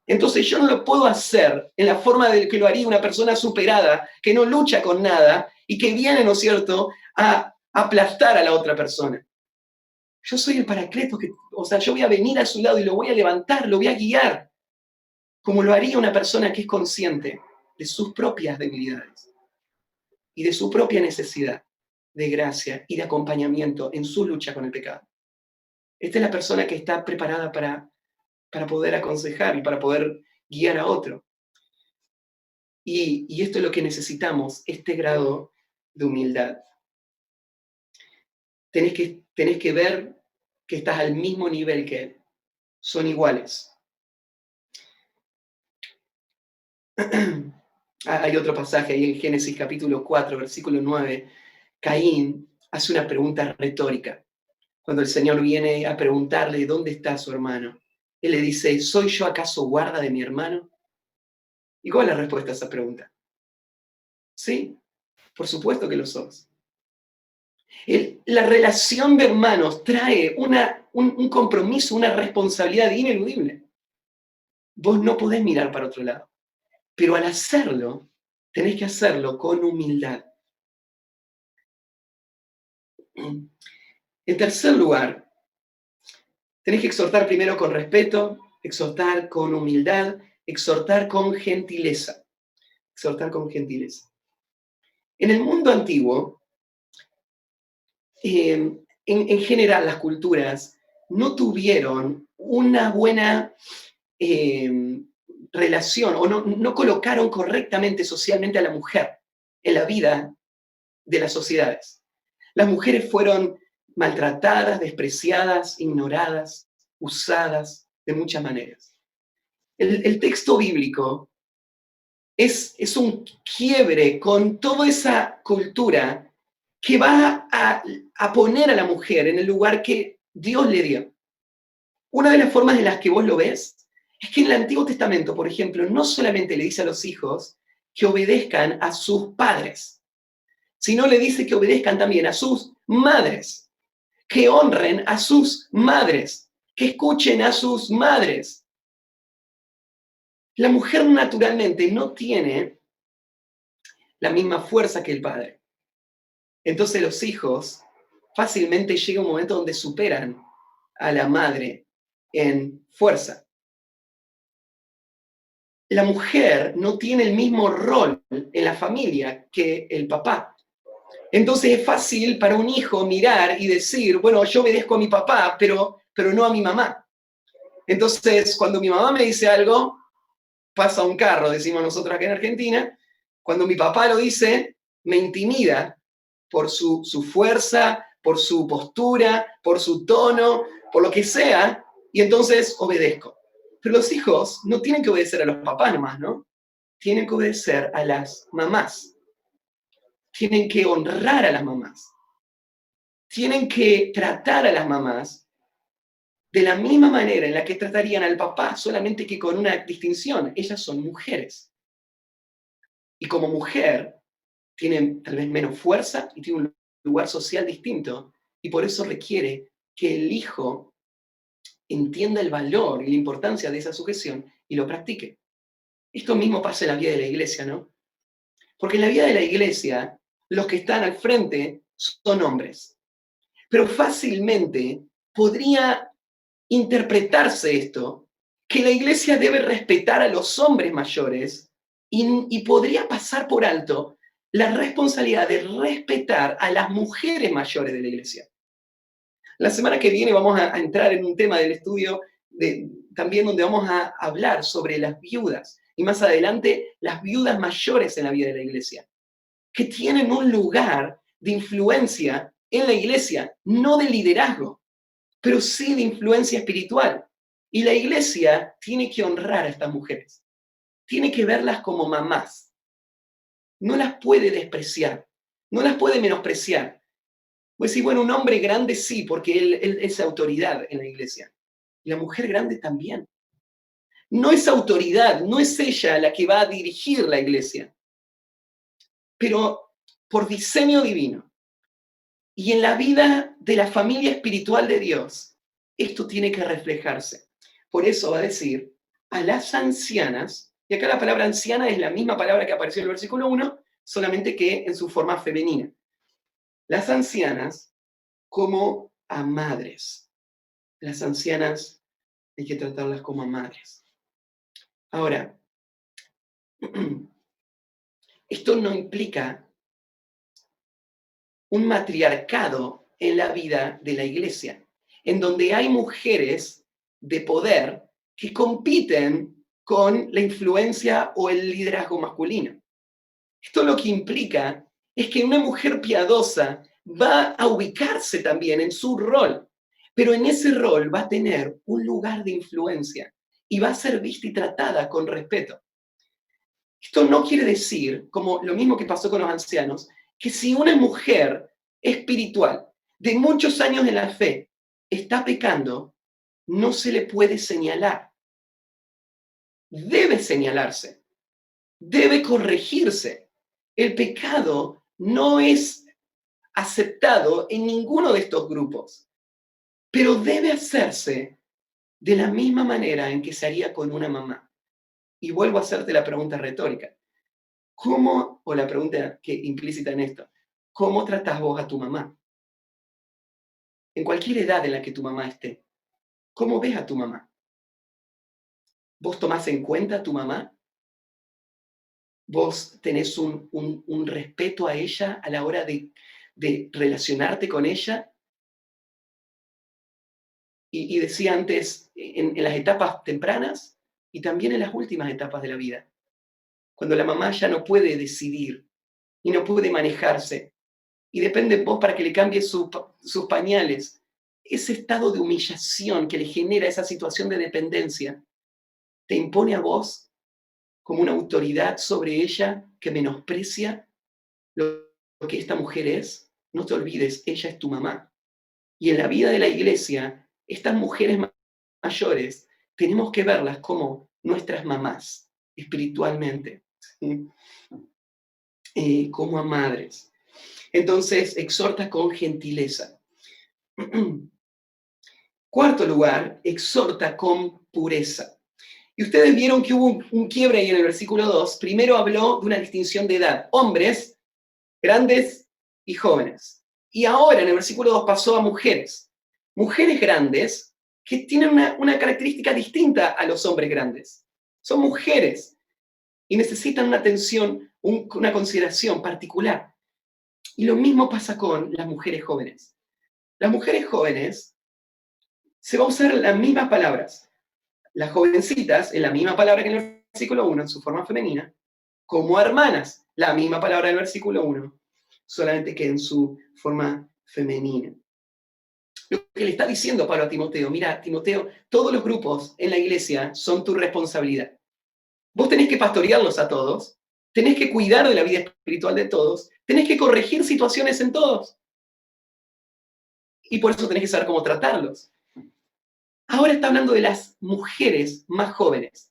Entonces yo no lo puedo hacer en la forma de que lo haría una persona superada, que no lucha con nada y que viene, ¿no es cierto?, a aplastar a la otra persona. Yo soy el paracleto, o sea, yo voy a venir a su lado y lo voy a levantar, lo voy a guiar, como lo haría una persona que es consciente de sus propias debilidades y de su propia necesidad de gracia y de acompañamiento en su lucha con el pecado. Esta es la persona que está preparada para poder aconsejar y para poder guiar a otro. Y esto es lo que necesitamos, este grado de humildad. Tenés que ver que estás al mismo nivel que él. Son iguales. Hay otro pasaje ahí en Génesis capítulo 4, versículo 9. Caín hace una pregunta retórica. Cuando el Señor viene a preguntarle dónde está su hermano, él le dice, ¿soy yo acaso guarda de mi hermano? ¿Y cuál es la respuesta a esa pregunta? Sí, por supuesto que lo sos. La relación de hermanos trae un compromiso, una responsabilidad ineludible. Vos no podés mirar para otro lado, pero al hacerlo, tenés que hacerlo con humildad. En tercer lugar, tenés que exhortar primero con respeto, exhortar con humildad, exhortar con gentileza. Exhortar con gentileza. En el mundo antiguo, en general las culturas no tuvieron una buena relación o no colocaron correctamente socialmente a la mujer en la vida de las sociedades. Las mujeres fueron maltratadas, despreciadas, ignoradas, usadas de muchas maneras. El texto bíblico es un quiebre con toda esa cultura que va a poner a la mujer en el lugar que Dios le dio. Una de las formas en las que vos lo ves es que en el Antiguo Testamento, por ejemplo, no solamente le dice a los hijos que obedezcan a sus padres, sino le dice que obedezcan también a sus madres, que honren a sus madres, que escuchen a sus madres. La mujer naturalmente no tiene la misma fuerza que el padre. Entonces los hijos fácilmente llega un momento donde superan a la madre en fuerza. La mujer no tiene el mismo rol en la familia que el papá. Entonces es fácil para un hijo mirar y decir, bueno, yo obedezco a mi papá, pero no a mi mamá. Entonces, cuando mi mamá me dice algo, pasa un carro, decimos nosotros acá en Argentina. Cuando mi papá lo dice, me intimida por su fuerza, por su postura, por su tono, por lo que sea, y entonces obedezco. Pero los hijos no tienen que obedecer a los papás nomás, ¿no? Tienen que obedecer a las mamás. Tienen que honrar a las mamás. Tienen que tratar a las mamás de la misma manera en la que tratarían al papá, solamente que con una distinción. Ellas son mujeres. Y como mujer, tienen tal vez menos fuerza y tiene un lugar social distinto. Y por eso requiere que el hijo entienda el valor y la importancia de esa sujeción y lo practique. Esto mismo pasa en la vida de la iglesia, ¿no? Porque en la vida de la iglesia, los que están al frente son hombres. Pero fácilmente podría interpretarse esto, que la iglesia debe respetar a los hombres mayores y podría pasar por alto la responsabilidad de respetar a las mujeres mayores de la iglesia. La semana que viene vamos a entrar en un tema del estudio también donde vamos a hablar sobre las viudas y más adelante las viudas mayores en la vida de la iglesia, que tienen un lugar de influencia en la iglesia, no de liderazgo, pero sí de influencia espiritual. Y la iglesia tiene que honrar a estas mujeres. tiene que verlas como mamás. No las puede despreciar, no las puede menospreciar. Pues sí, bueno, un hombre grande sí, porque él es autoridad en la iglesia. Y la mujer grande también. No es autoridad, no es ella la que va a dirigir la iglesia, pero por diseño divino y en la vida de la familia espiritual de Dios, esto tiene que reflejarse. Por eso va a decir a las ancianas, y acá la palabra anciana es la misma palabra que apareció en el versículo 1, solamente que en su forma femenina. Las ancianas como a madres. Las ancianas hay que tratarlas como a madres. Ahora, esto no implica un matriarcado en la vida de la iglesia, en donde hay mujeres de poder que compiten con la influencia o el liderazgo masculino. Esto lo que implica es que una mujer piadosa va a ubicarse también en su rol, pero en ese rol va a tener un lugar de influencia y va a ser vista y tratada con respeto. Esto no quiere decir, como lo mismo que pasó con los ancianos, que si una mujer espiritual de muchos años en la fe está pecando, no se le puede señalar. Debe señalarse, debe corregirse. El pecado no es aceptado en ninguno de estos grupos, pero debe hacerse de la misma manera en que se haría con una mamá. Y vuelvo a hacerte la pregunta retórica. ¿Cómo, o la pregunta que implícita en esto, cómo tratás vos a tu mamá? En cualquier edad en la que tu mamá esté, ¿cómo ves a tu mamá? ¿Vos tomás en cuenta a tu mamá? ¿Vos tenés un respeto a ella a la hora de relacionarte con ella? Y decía antes, en las etapas tempranas y también en las últimas etapas de la vida, cuando la mamá ya no puede decidir y no puede manejarse, y depende de vos para que le cambies sus pañales. Ese estado de humillación que le genera esa situación de dependencia, te impone a vos como una autoridad sobre ella que menosprecia lo que esta mujer es. No te olvides, ella es tu mamá. Y en la vida de la iglesia, estas mujeres mayores, tenemos que verlas como nuestras mamás, espiritualmente, ¿sí? Como a madres. Entonces, exhorta con gentileza. Cuarto lugar, exhorta con pureza. Y ustedes vieron que hubo un quiebre ahí en el versículo 2. Primero habló de una distinción de edad, hombres, grandes y jóvenes. Y ahora en el versículo 2 pasó a mujeres. Mujeres grandes que tienen una característica distinta a los hombres grandes. Son mujeres y necesitan una atención, una consideración particular. Y lo mismo pasa con las mujeres jóvenes. Las mujeres jóvenes se va a usar las mismas palabras. Las jovencitas, en la misma palabra que en el versículo 1, en su forma femenina, como hermanas, la misma palabra del versículo 1, solamente que en su forma femenina. Lo que le está diciendo Pablo a Timoteo, mira, Timoteo, todos los grupos en la iglesia son tu responsabilidad. Vos tenés que pastorearlos a todos, tenés que cuidar de la vida espiritual de todos, tenés que corregir situaciones en todos. Y por eso tenés que saber cómo tratarlos. Ahora está hablando de las mujeres más jóvenes.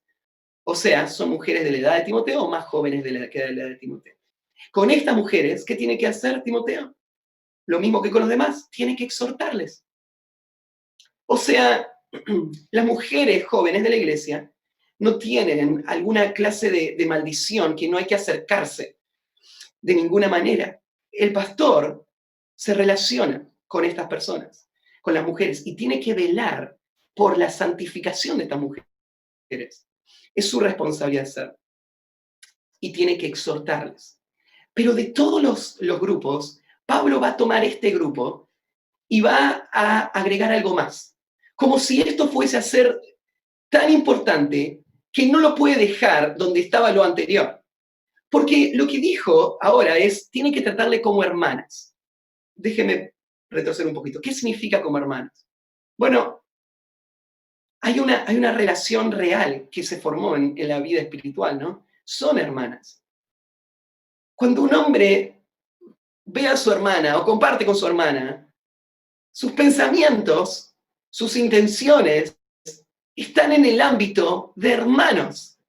O sea, son mujeres de la edad de Timoteo o más jóvenes de la edad de Timoteo. Con estas mujeres, ¿qué tiene que hacer Timoteo? Lo mismo que con los demás, tiene que exhortarles. O sea, las mujeres jóvenes de la iglesia no tienen alguna clase de maldición que no hay que acercarse de ninguna manera. El pastor se relaciona con estas personas, con las mujeres, y tiene que velar por la santificación de estas mujeres. Es su responsabilidad hacerlo. Y tiene que exhortarles. Pero de todos los grupos, Pablo va a tomar este grupo y va a agregar algo más. Como si esto fuese a ser tan importante que no lo puede dejar donde estaba lo anterior. Porque lo que dijo ahora es, tiene que tratarle como hermanas. Déjeme retroceder un poquito. ¿Qué significa como hermanas? Bueno, Hay una relación real que se formó en la vida espiritual, ¿no? Son hermanas. Cuando un hombre ve a su hermana o comparte con su hermana, sus pensamientos, sus intenciones están en el ámbito de hermanos.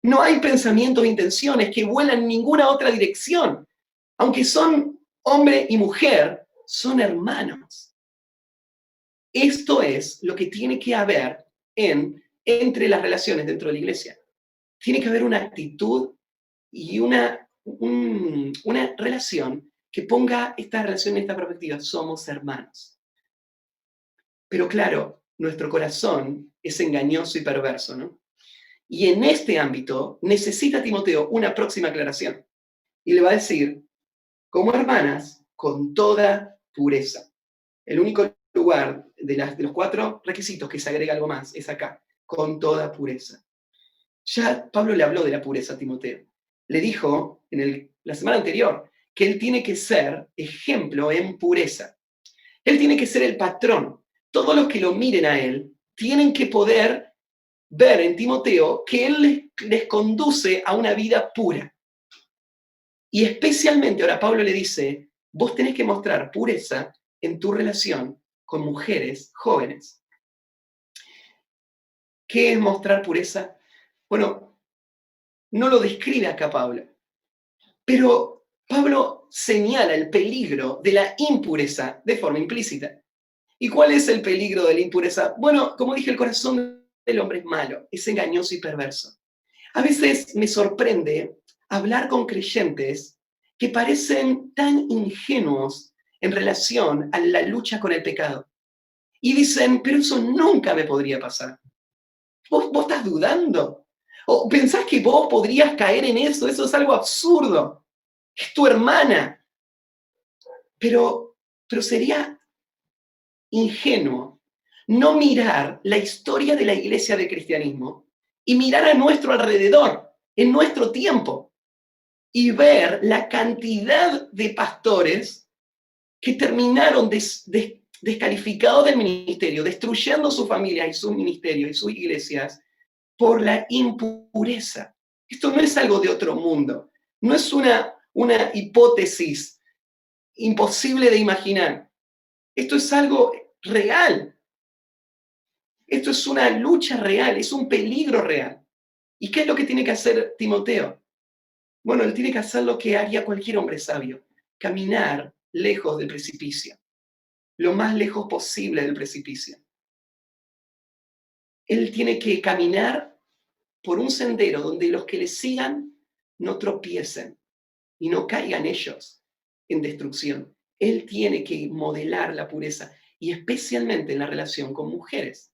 No hay pensamientos e intenciones que vuelan en ninguna otra dirección. Aunque son hombre y mujer, son hermanos. Esto es lo que tiene que haber entre las relaciones dentro de la iglesia. Tiene que haber una actitud y una relación que ponga esta relación en esta perspectiva. Somos hermanos. Pero claro, nuestro corazón es engañoso y perverso, ¿no? Y en este ámbito necesita Timoteo una próxima aclaración. Y le va a decir, como hermanas, con toda pureza. El único lugar de los 4 requisitos que se agrega algo más es acá, con toda pureza. Ya Pablo le habló de la pureza a Timoteo. Le dijo la semana anterior que él tiene que ser ejemplo en pureza. Él tiene que ser el patrón. Todos los que lo miren a él tienen que poder ver en Timoteo que él les conduce a una vida pura. Y especialmente ahora Pablo le dice, vos tenés que mostrar pureza en tu relación con mujeres jóvenes. ¿Qué es mostrar pureza? Bueno, no lo describe acá Pablo, pero Pablo señala el peligro de la impureza de forma implícita. ¿Y cuál es el peligro de la impureza? Bueno, como dije, el corazón del hombre es malo, es engañoso y perverso. A veces me sorprende hablar con creyentes que parecen tan ingenuos en relación a la lucha con el pecado. Y dicen, pero eso nunca me podría pasar. ¿Vos estás dudando? ¿O pensás que vos podrías caer en eso? Eso es algo absurdo. Es tu hermana. Pero sería ingenuo no mirar la historia de la iglesia del cristianismo y mirar a nuestro alrededor, en nuestro tiempo, y ver la cantidad de pastores que terminaron descalificados del ministerio, destruyendo su familia y sus ministerios y sus iglesias por la impureza. Esto no es algo de otro mundo, no es una hipótesis imposible de imaginar. Esto es algo real. Esto es una lucha real, es un peligro real. ¿Y qué es lo que tiene que hacer Timoteo? Bueno, él tiene que hacer lo que haría cualquier hombre sabio, caminar lejos del precipicio, lo más lejos posible del precipicio. Él tiene que caminar por un sendero donde los que le sigan no tropiecen y no caigan ellos en destrucción. Él tiene que modelar la pureza y especialmente en la relación con mujeres.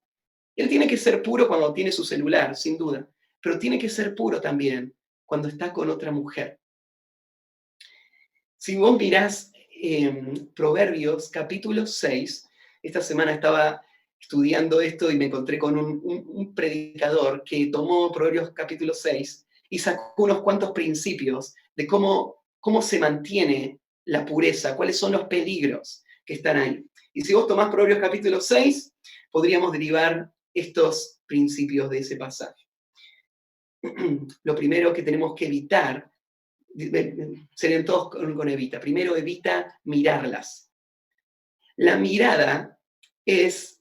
Él tiene que ser puro cuando tiene su celular, sin duda, pero tiene que ser puro también cuando está con otra mujer. Si vos mirás Proverbios capítulo 6, esta semana estaba estudiando esto y me encontré con un predicador que tomó Proverbios capítulo 6 y sacó unos cuantos principios de cómo se mantiene la pureza, cuáles son los peligros que están ahí. Y si vos tomás Proverbios capítulo 6, podríamos derivar estos principios de ese pasaje. Lo primero que tenemos que evitar, serían todos con evita. Primero, evita mirarlas. La mirada es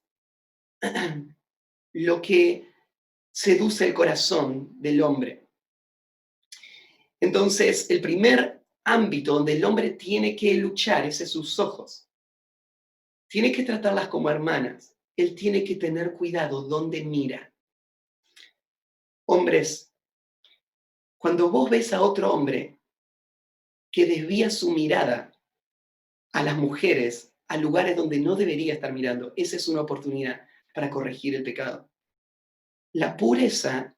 lo que seduce el corazón del hombre. Entonces, el primer ámbito donde el hombre tiene que luchar es en sus ojos. Tiene que tratarlas como hermanas. Él tiene que tener cuidado donde mira. Hombres, cuando vos ves a otro hombre que desvía su mirada a las mujeres, a lugares donde no debería estar mirando, esa es una oportunidad para corregir el pecado. La pureza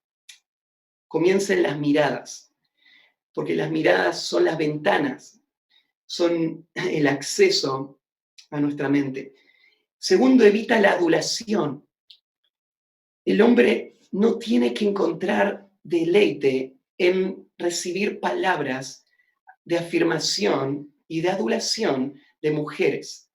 comienza en las miradas, porque las miradas son las ventanas, son el acceso a nuestra mente. Segundo, evita la adulación. El hombre no tiene que encontrar deleite en recibir palabras de afirmación y de adulación de mujeres.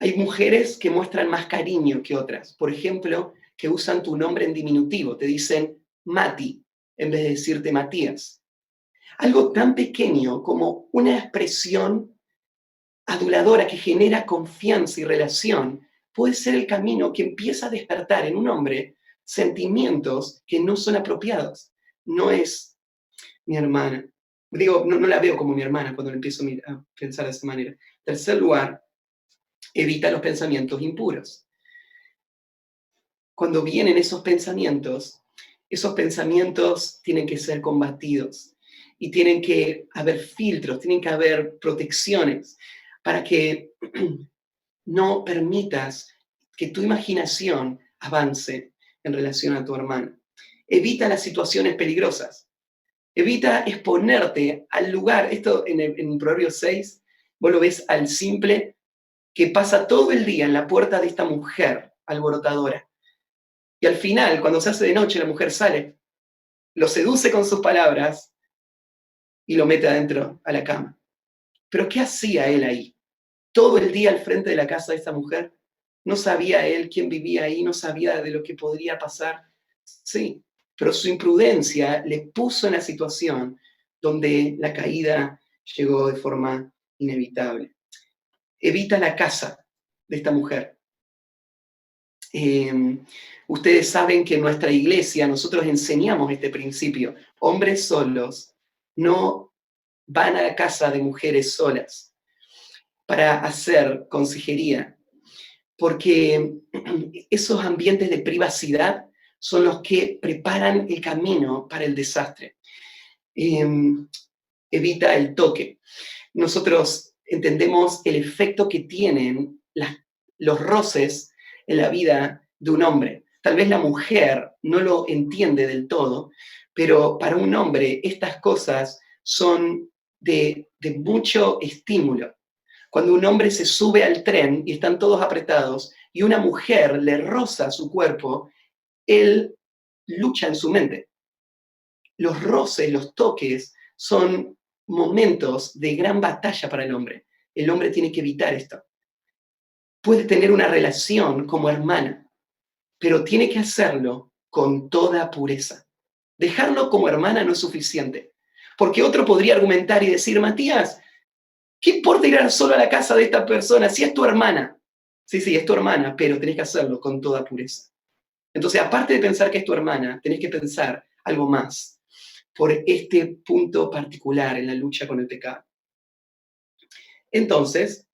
Hay mujeres que muestran más cariño que otras. Por ejemplo, que usan tu nombre en diminutivo. Te dicen Mati en vez de decirte Matías. Algo tan pequeño como una expresión aduladora que genera confianza y relación puede ser el camino que empieza a despertar en un hombre sentimientos que no son apropiados. No es mi hermana. Digo, no la veo como mi hermana cuando empiezo a pensar de esa manera. En tercer lugar, evita los pensamientos impuros. Cuando vienen esos pensamientos tienen que ser combatidos y tienen que haber filtros, tienen que haber protecciones para que no permitas que tu imaginación avance en relación a tu hermana. Evita las situaciones peligrosas. Evita exponerte al lugar. Esto en Proverbios 6, vos lo ves al simple que pasa todo el día en la puerta de esta mujer alborotadora. Y al final, cuando se hace de noche, la mujer sale, lo seduce con sus palabras y lo mete adentro a la cama. Pero ¿qué hacía él ahí? Todo el día al frente de la casa de esta mujer. No sabía él quién vivía ahí, no sabía de lo que podría pasar. Sí, pero su imprudencia le puso en la situación donde la caída llegó de forma inevitable. Evita la casa de esta mujer. Ustedes saben que en nuestra iglesia nosotros enseñamos este principio. Hombres solos no van a la casa de mujeres solas para hacer consejería, porque esos ambientes de privacidad son los que preparan el camino para el desastre. Evita el toque. Nosotros entendemos el efecto que tienen los roces en la vida de un hombre. Tal vez la mujer no lo entiende del todo, pero para un hombre estas cosas son de mucho estímulo. Cuando un hombre se sube al tren y están todos apretados y una mujer le roza su cuerpo, él lucha en su mente. Los roces, los toques son momentos de gran batalla para el hombre. El hombre tiene que evitar esto. Puede tener una relación como hermana, pero tiene que hacerlo con toda pureza. Dejarlo como hermana no es suficiente, porque otro podría argumentar y decir, Matías, ¿qué importa ir solo a la casa de esta persona si es tu hermana? Sí, es tu hermana, pero tenés que hacerlo con toda pureza. Entonces, aparte de pensar que es tu hermana, tenés que pensar algo más por este punto particular en la lucha con el pecado. Entonces,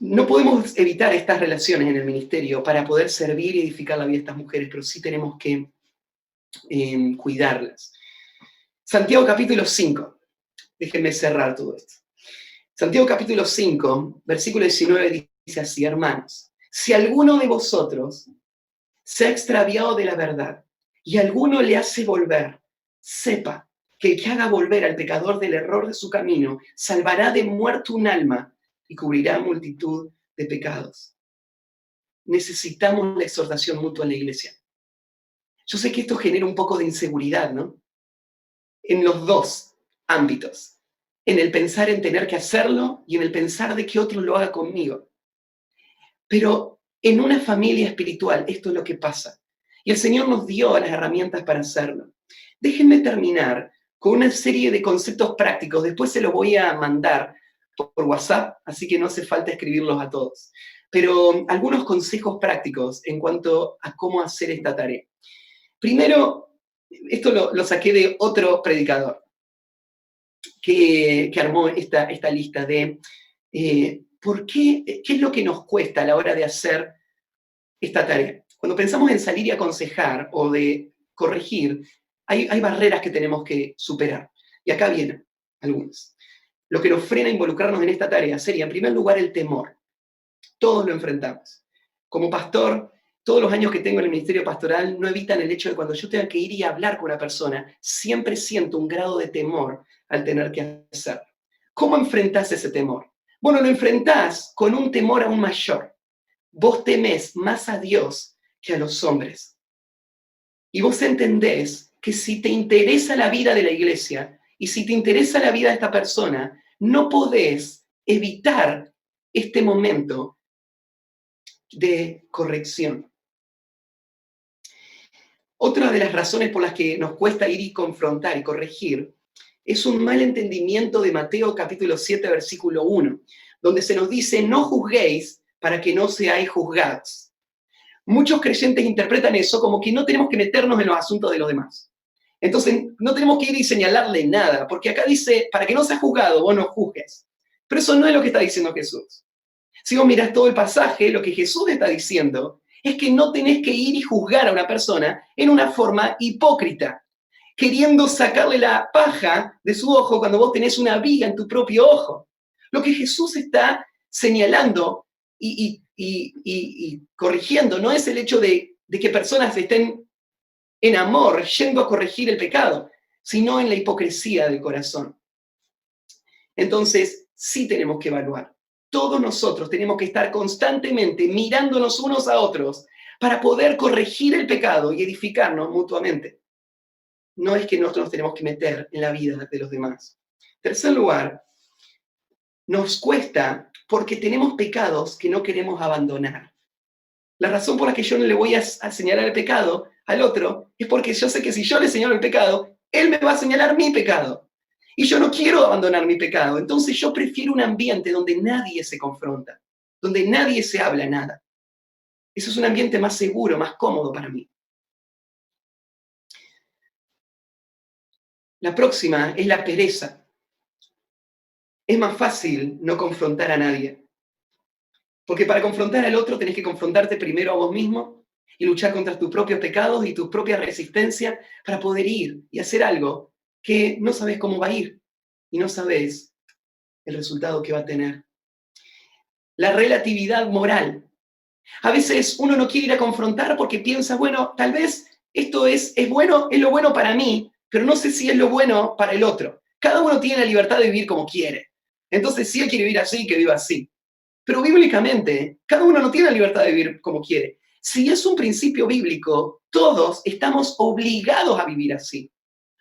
no podemos evitar estas relaciones en el ministerio para poder servir y edificar la vida de estas mujeres, pero sí tenemos que cuidarlas. Santiago capítulo 5. Déjenme cerrar todo esto. Santiago capítulo 5, versículo 19 dice así, hermanos, si alguno de vosotros se ha extraviado de la verdad y alguno le hace volver, sepa que el que haga volver al pecador del error de su camino salvará de muerte un alma y cubrirá multitud de pecados. Necesitamos la exhortación mutua en la iglesia. Yo sé que esto genera un poco de inseguridad, ¿no? En los dos ámbitos. En el pensar en tener que hacerlo y en el pensar de que otro lo haga conmigo. Pero en una familia espiritual esto es lo que pasa. Y el Señor nos dio las herramientas para hacerlo. Déjenme terminar con una serie de conceptos prácticos. Después se los voy a mandar por WhatsApp, así que no hace falta escribirlos a todos. Pero algunos consejos prácticos en cuanto a cómo hacer esta tarea. Primero, esto lo saqué de otro predicador que armó esta lista de qué es lo que nos cuesta a la hora de hacer esta tarea. Cuando pensamos en salir y aconsejar o de corregir, hay barreras que tenemos que superar. Y acá vienen algunas. Lo que nos frena a involucrarnos en esta tarea sería, en primer lugar, el temor. Todos lo enfrentamos. Como pastor, todos los años que tengo en el ministerio pastoral no evitan el hecho de cuando yo tenga que ir y hablar con una persona, siempre siento un grado de temor al tener que hacerlo. ¿Cómo enfrentás ese temor? Bueno, lo enfrentás con un temor aún mayor. Vos temés más a Dios que a los hombres. Y vos entendés que si te interesa la vida de la iglesia y si te interesa la vida de esta persona, no podés evitar este momento de corrección. Otra de las razones por las que nos cuesta ir y confrontar y corregir es un mal entendimiento de Mateo capítulo 7, versículo 1, donde se nos dice, no juzguéis para que no seáis juzgados. Muchos creyentes interpretan eso como que no tenemos que meternos en los asuntos de los demás. Entonces, no tenemos que ir y señalarle nada, porque acá dice, para que no seas juzgado, vos no juzgues. Pero eso no es lo que está diciendo Jesús. Si vos mirás todo el pasaje, lo que Jesús está diciendo es que no tenés que ir y juzgar a una persona en una forma hipócrita, queriendo sacarle la paja de su ojo cuando vos tenés una viga en tu propio ojo. Lo que Jesús está señalando y corrigiendo no es el hecho de que personas estén en amor yendo a corregir el pecado, sino en la hipocresía del corazón. Entonces, sí tenemos que evaluar. Todos nosotros tenemos que estar constantemente mirándonos unos a otros para poder corregir el pecado y edificarnos mutuamente. No es que nosotros nos tenemos que meter en la vida de los demás. En tercer lugar, nos cuesta porque tenemos pecados que no queremos abandonar. La razón por la que yo no le voy a señalar el pecado al otro es porque yo sé que si yo le señalo el pecado, él me va a señalar mi pecado. Y yo no quiero abandonar mi pecado. Entonces yo prefiero un ambiente donde nadie se confronta, donde nadie se habla nada. Eso es un ambiente más seguro, más cómodo para mí. La próxima es la pereza. Es más fácil no confrontar a nadie. Porque para confrontar al otro tenés que confrontarte primero a vos mismo y luchar contra tus propios pecados y tu propia resistencia para poder ir y hacer algo que no sabes cómo va a ir y no sabes el resultado que va a tener. La relatividad moral. A veces uno no quiere ir a confrontar porque piensa, bueno, tal vez esto es bueno, es lo bueno para mí, pero no sé si es lo bueno para el otro. Cada uno tiene la libertad de vivir como quiere. Entonces, si él quiere vivir así, que viva así. Pero bíblicamente, cada uno no tiene la libertad de vivir como quiere. Si es un principio bíblico, todos estamos obligados a vivir así.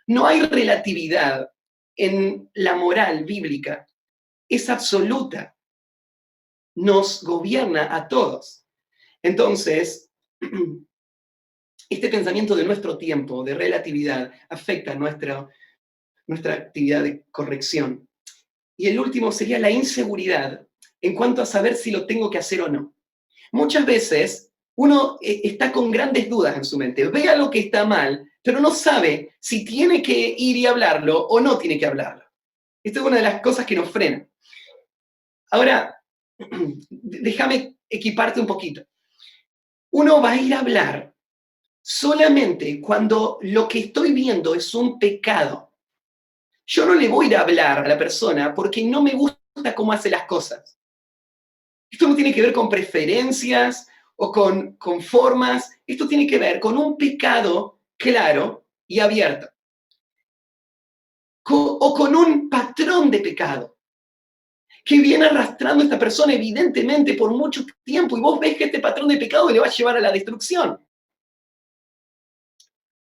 No hay relatividad en la moral bíblica. Es absoluta. Nos gobierna a todos. Entonces, este pensamiento de nuestro tiempo, de relatividad, afecta nuestra actividad de corrección. Y el último sería la inseguridad en cuanto a saber si lo tengo que hacer o no. Muchas veces uno está con grandes dudas en su mente, ve algo que está mal, pero no sabe si tiene que ir y hablarlo o no tiene que hablarlo. Esto es una de las cosas que nos frena. Ahora, déjame equiparte un poquito. Uno va a ir a hablar solamente cuando lo que estoy viendo es un pecado. Yo no le voy a ir a hablar a la persona porque no me gusta cómo hace las cosas. Esto no tiene que ver con preferencias o con formas. Esto tiene que ver con un pecado claro y abierto. O con un patrón de pecado que viene arrastrando a esta persona evidentemente por mucho tiempo y vos ves que este patrón de pecado le va a llevar a la destrucción.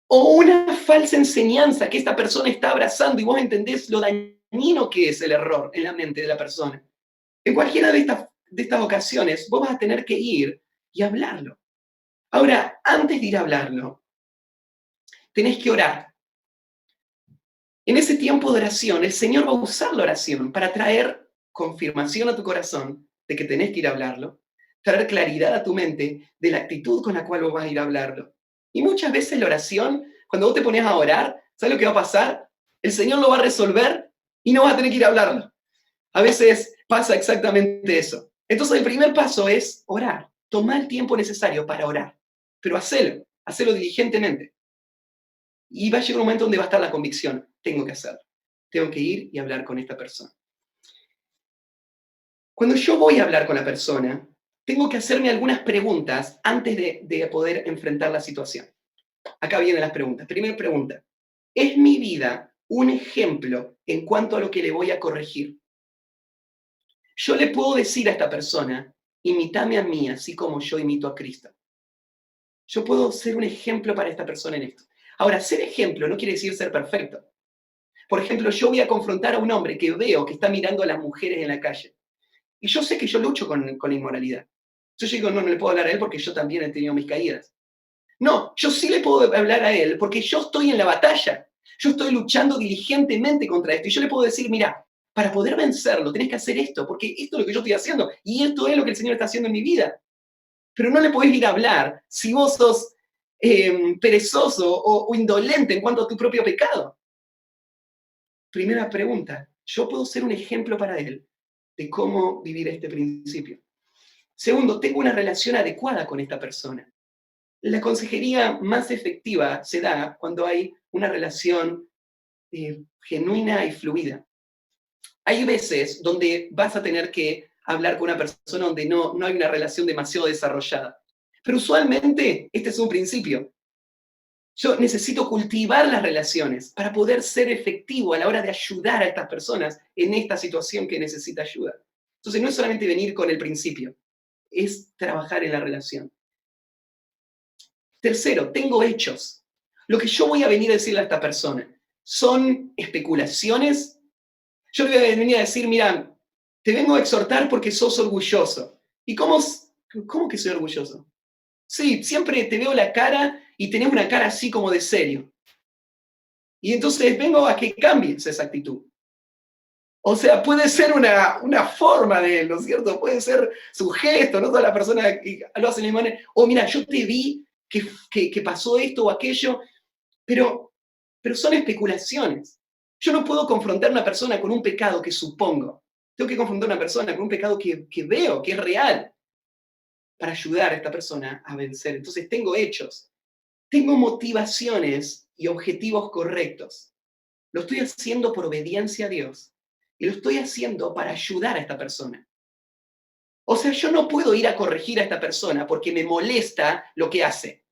O una falsa enseñanza que esta persona está abrazando y vos entendés lo dañino que es el error en la mente de la persona. En cualquiera de estas ocasiones, vos vas a tener que ir y hablarlo. Ahora, antes de ir a hablarlo, tenés que orar. En ese tiempo de oración, el Señor va a usar la oración para traer confirmación a tu corazón de que tenés que ir a hablarlo, traer claridad a tu mente de la actitud con la cual vos vas a ir a hablarlo. Y muchas veces la oración, cuando vos te pones a orar, ¿sabes lo que va a pasar? El Señor lo va a resolver y no vas a tener que ir a hablarlo. A veces pasa exactamente eso. Entonces el primer paso es orar. Toma el tiempo necesario para orar, pero hacelo diligentemente. Y va a llegar un momento donde va a estar la convicción. Tengo que hacerlo. Tengo que ir y hablar con esta persona. Cuando yo voy a hablar con la persona, tengo que hacerme algunas preguntas antes de poder enfrentar la situación. Acá vienen las preguntas. Primera pregunta. ¿Es mi vida un ejemplo en cuanto a lo que le voy a corregir? Yo le puedo decir a esta persona, imítame a mí, así como yo imito a Cristo. Yo puedo ser un ejemplo para esta persona en esto. Ahora, ser ejemplo no quiere decir ser perfecto. Por ejemplo, yo voy a confrontar a un hombre que veo que está mirando a las mujeres en la calle. Y yo sé que yo lucho con la inmoralidad. Yo digo, no, no le puedo hablar a él porque yo también he tenido mis caídas. No, yo sí le puedo hablar a él porque yo estoy en la batalla. Yo estoy luchando diligentemente contra esto. Y yo le puedo decir, mira, para poder vencerlo tenés que hacer esto, porque esto es lo que yo estoy haciendo y esto es lo que el Señor está haciendo en mi vida. Pero no le podés ir a hablar si vos sos perezoso o indolente en cuanto a tu propio pecado. Primera pregunta, ¿yo puedo ser un ejemplo para él de cómo vivir este principio? Segundo, ¿tengo una relación adecuada con esta persona? La consejería más efectiva se da cuando hay una relación genuina y fluida. Hay veces donde vas a tener que hablar con una persona donde no hay una relación demasiado desarrollada. Pero usualmente este es un principio. Yo necesito cultivar las relaciones para poder ser efectivo a la hora de ayudar a estas personas en esta situación que necesita ayuda. Entonces no es solamente venir con el principio, es trabajar en la relación. Tercero, tengo hechos. Lo que yo voy a venir a decirle a esta persona, ¿son especulaciones? Yo le voy a venir a decir, mira, te vengo a exhortar porque sos orgulloso. ¿Y cómo que soy orgulloso? Sí, siempre te veo la cara y tenés una cara así como de serio. Y entonces vengo a que cambies esa actitud. O sea, puede ser una forma de él, ¿no es cierto? Puede ser su gesto, no toda la persona que lo hace de la manera, mira, yo te vi que pasó esto o aquello, pero son especulaciones. Yo no puedo confrontar a una persona con un pecado que supongo. Tengo que confrontar a una persona con un pecado que veo, que es real, para ayudar a esta persona a vencer. Entonces tengo hechos, tengo motivaciones y objetivos correctos. Lo estoy haciendo por obediencia a Dios y lo estoy haciendo para ayudar a esta persona. O sea, yo no puedo ir a corregir a esta persona porque me molesta lo que hace.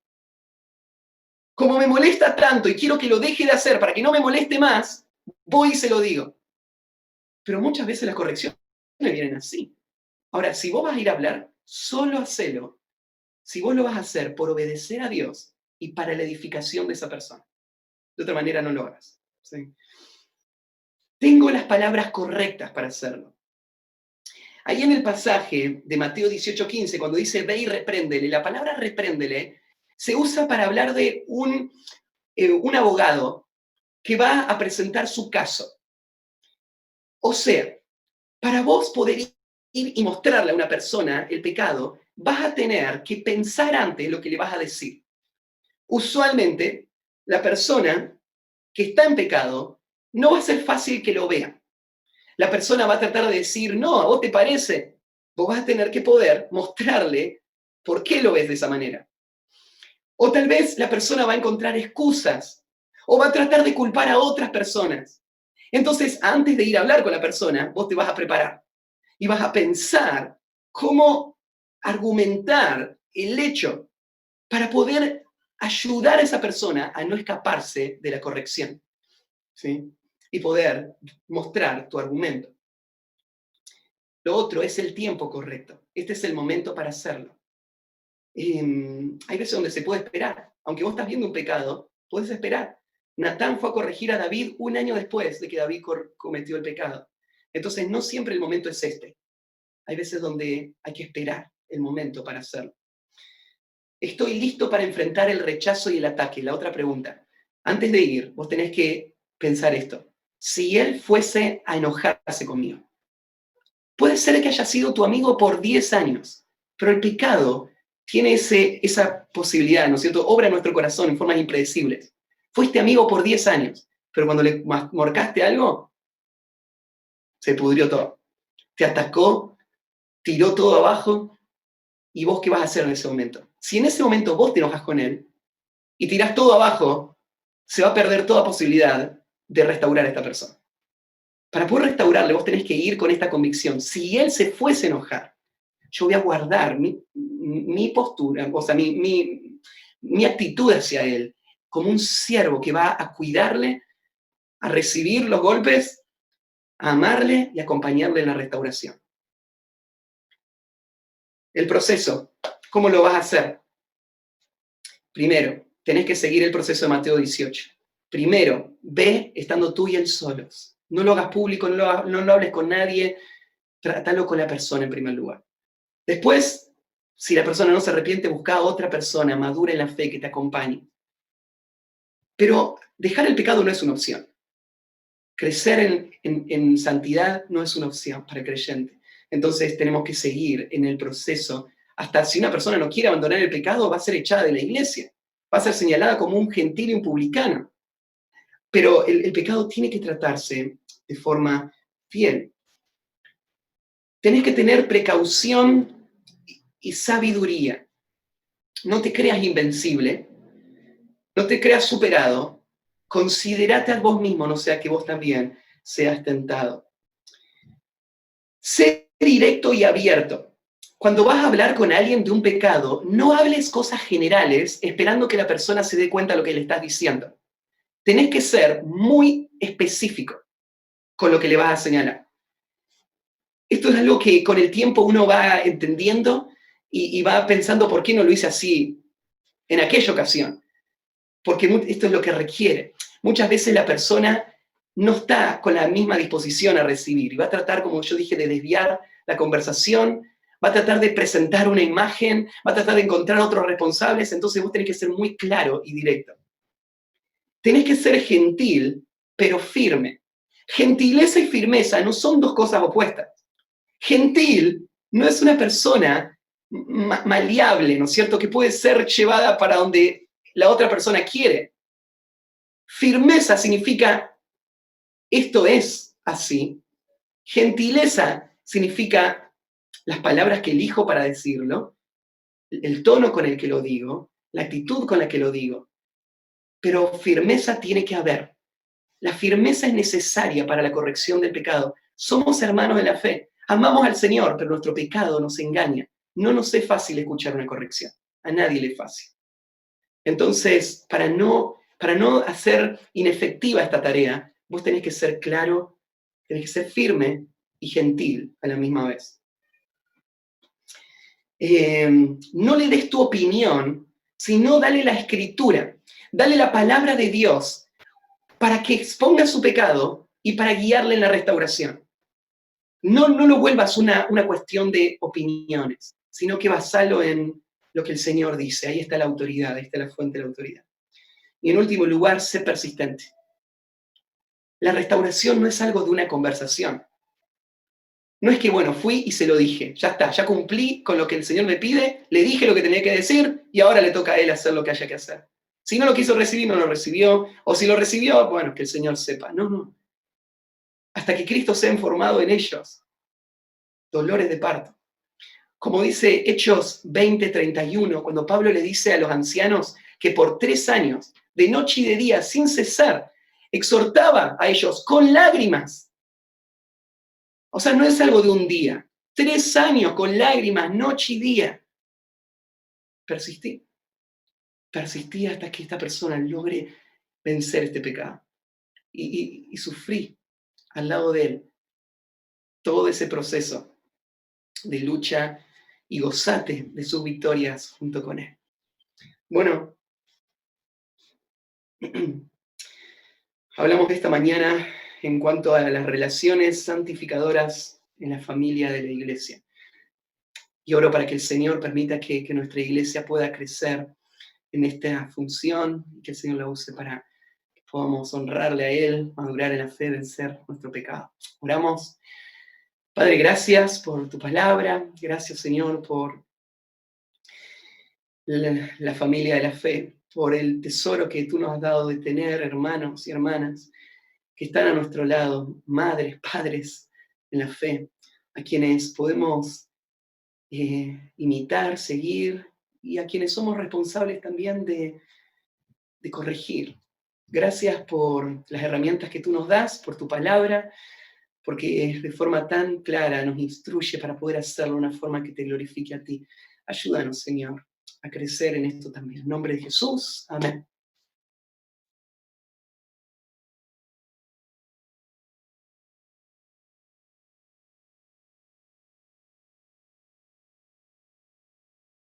Como me molesta tanto y quiero que lo deje de hacer para que no me moleste más, voy y se lo digo. Pero muchas veces las correcciones me vienen así. Ahora, si vos vas a ir a hablar, solo hacelo. Si vos lo vas a hacer por obedecer a Dios y para la edificación de esa persona. De otra manera no lo hagas. ¿Sí? Tengo las palabras correctas para hacerlo. Ahí en el pasaje de Mateo 18:15, cuando dice ve y repréndele, la palabra repréndele se usa para hablar de un abogado que va a presentar su caso. O sea, para vos poder ir y mostrarle a una persona el pecado, vas a tener que pensar antes lo que le vas a decir. Usualmente, la persona que está en pecado no va a ser fácil que lo vea. La persona va a tratar de decir, no, ¿a vos te parece? Vos vas a tener que poder mostrarle por qué lo ves de esa manera. O tal vez la persona va a encontrar excusas o va a tratar de culpar a otras personas. Entonces, antes de ir a hablar con la persona, vos te vas a preparar y vas a pensar cómo argumentar el hecho para poder ayudar a esa persona a no escaparse de la corrección, ¿sí? Y poder mostrar tu argumento. Lo otro es el tiempo correcto. Este es el momento para hacerlo. Hay veces donde se puede esperar. Aunque vos estás viendo un pecado, puedes esperar. Natán fue a corregir a David un año después de que David cometió el pecado. Entonces, no siempre el momento es este. Hay veces donde hay que esperar el momento para hacerlo. Estoy listo para enfrentar el rechazo y el ataque. La otra pregunta. Antes de ir, vos tenés que pensar esto. Si él fuese a enojarse conmigo, puede ser que haya sido tu amigo por 10 años, pero el pecado tiene esa posibilidad, ¿no es cierto? Obra en nuestro corazón en formas impredecibles. Fuiste amigo por 10 años, pero cuando le marcaste algo, se pudrió todo. Te atacó, tiró todo abajo, ¿y vos qué vas a hacer en ese momento? Si en ese momento vos te enojas con él y tirás todo abajo, se va a perder toda posibilidad de restaurar a esta persona. Para poder restaurarle, vos tenés que ir con esta convicción. Si él se fuese a enojar, yo voy a guardar mi postura, o sea, mi actitud hacia él, como un siervo que va a cuidarle, a recibir los golpes, a amarle y acompañarle en la restauración. El proceso, ¿cómo lo vas a hacer? Primero, tenés que seguir el proceso de Mateo 18. Primero, ve estando tú y él solos. No lo hagas público, no lo hables con nadie, trátalo con la persona en primer lugar. Después, si la persona no se arrepiente, busca a otra persona madura en la fe que te acompañe. Pero dejar el pecado no es una opción. Crecer en santidad no es una opción para el creyente. Entonces tenemos que seguir en el proceso. Hasta si una persona no quiere abandonar el pecado, va a ser echada de la iglesia. Va a ser señalada como un gentil y un publicano. Pero el pecado tiene que tratarse de forma fiel. Tenés que tener precaución y sabiduría. No te creas invencible, no te creas superado. Considérate a vos mismo, no sea que vos también seas tentado. Sé directo y abierto. Cuando vas a hablar con alguien de un pecado, no hables cosas generales esperando que la persona se dé cuenta de lo que le estás diciendo. Tenés que ser muy específico con lo que le vas a señalar. Esto es algo que con el tiempo uno va entendiendo y va pensando por qué no lo hice así en aquella ocasión. Porque esto es lo que requiere. Muchas veces la persona no está con la misma disposición a recibir y va a tratar, como yo dije, de desviar la conversación, va a tratar de presentar una imagen, va a tratar de encontrar otros responsables, entonces vos tenés que ser muy claro y directo. Tenés que ser gentil, pero firme. Gentileza y firmeza no son dos cosas opuestas. Gentil no es una persona maleable, ¿no es cierto?, que puede ser llevada para donde la otra persona quiere. Firmeza significa, esto es así. Gentileza significa las palabras que elijo para decirlo, el tono con el que lo digo, la actitud con la que lo digo. Pero firmeza tiene que haber. La firmeza es necesaria para la corrección del pecado. Somos hermanos de la fe. Amamos al Señor, pero nuestro pecado nos engaña. No nos es fácil escuchar una corrección. A nadie le es fácil. Entonces, para no hacer inefectiva esta tarea, vos tenés que ser claro, tenés que ser firme y gentil a la misma vez. No le des tu opinión, sino dale la escritura, dale la palabra de Dios para que exponga su pecado y para guiarle en la restauración. No lo vuelvas una cuestión de opiniones, sino que basalo en lo que el Señor dice. Ahí está la autoridad, ahí está la fuente de la autoridad. Y en último lugar, sé persistente. La restauración no es algo de una conversación. No es que, bueno, fui y se lo dije, ya está, ya cumplí con lo que el Señor me pide, le dije lo que tenía que decir y ahora le toca a Él hacer lo que haya que hacer. Si no lo quiso recibir, no lo recibió, o si lo recibió, bueno, que el Señor sepa. No. Hasta que Cristo sea formado en ellos. Dolores de parto. Como dice Hechos 20:31, cuando Pablo le dice a los ancianos que por 3 años, de noche y de día, sin cesar, exhortaba a ellos con lágrimas. O sea, no es algo de un día. 3 años con lágrimas, noche y día. Persistí. Persistí hasta que esta persona logre vencer este pecado. Y sufrí al lado de él todo ese proceso de lucha y gozate de sus victorias junto con él. Bueno, hablamos de esta mañana en cuanto a las relaciones santificadoras en la familia de la iglesia. Y oro para que el Señor permita que nuestra iglesia pueda crecer en esta función y que el Señor la use para que podamos honrarle a Él, madurar en la fe, vencer nuestro pecado. Oramos. Padre, gracias por tu palabra. Gracias, Señor, por la familia de la fe, por el tesoro que tú nos has dado de tener hermanos y hermanas que están a nuestro lado, madres, padres en la fe, a quienes podemos imitar, seguir y a quienes somos responsables también de corregir. Gracias por las herramientas que tú nos das, por tu palabra, porque de forma tan clara nos instruye para poder hacerlo de una forma que te glorifique a ti. Ayúdanos, Señor, a crecer en esto también. En nombre de Jesús, amén.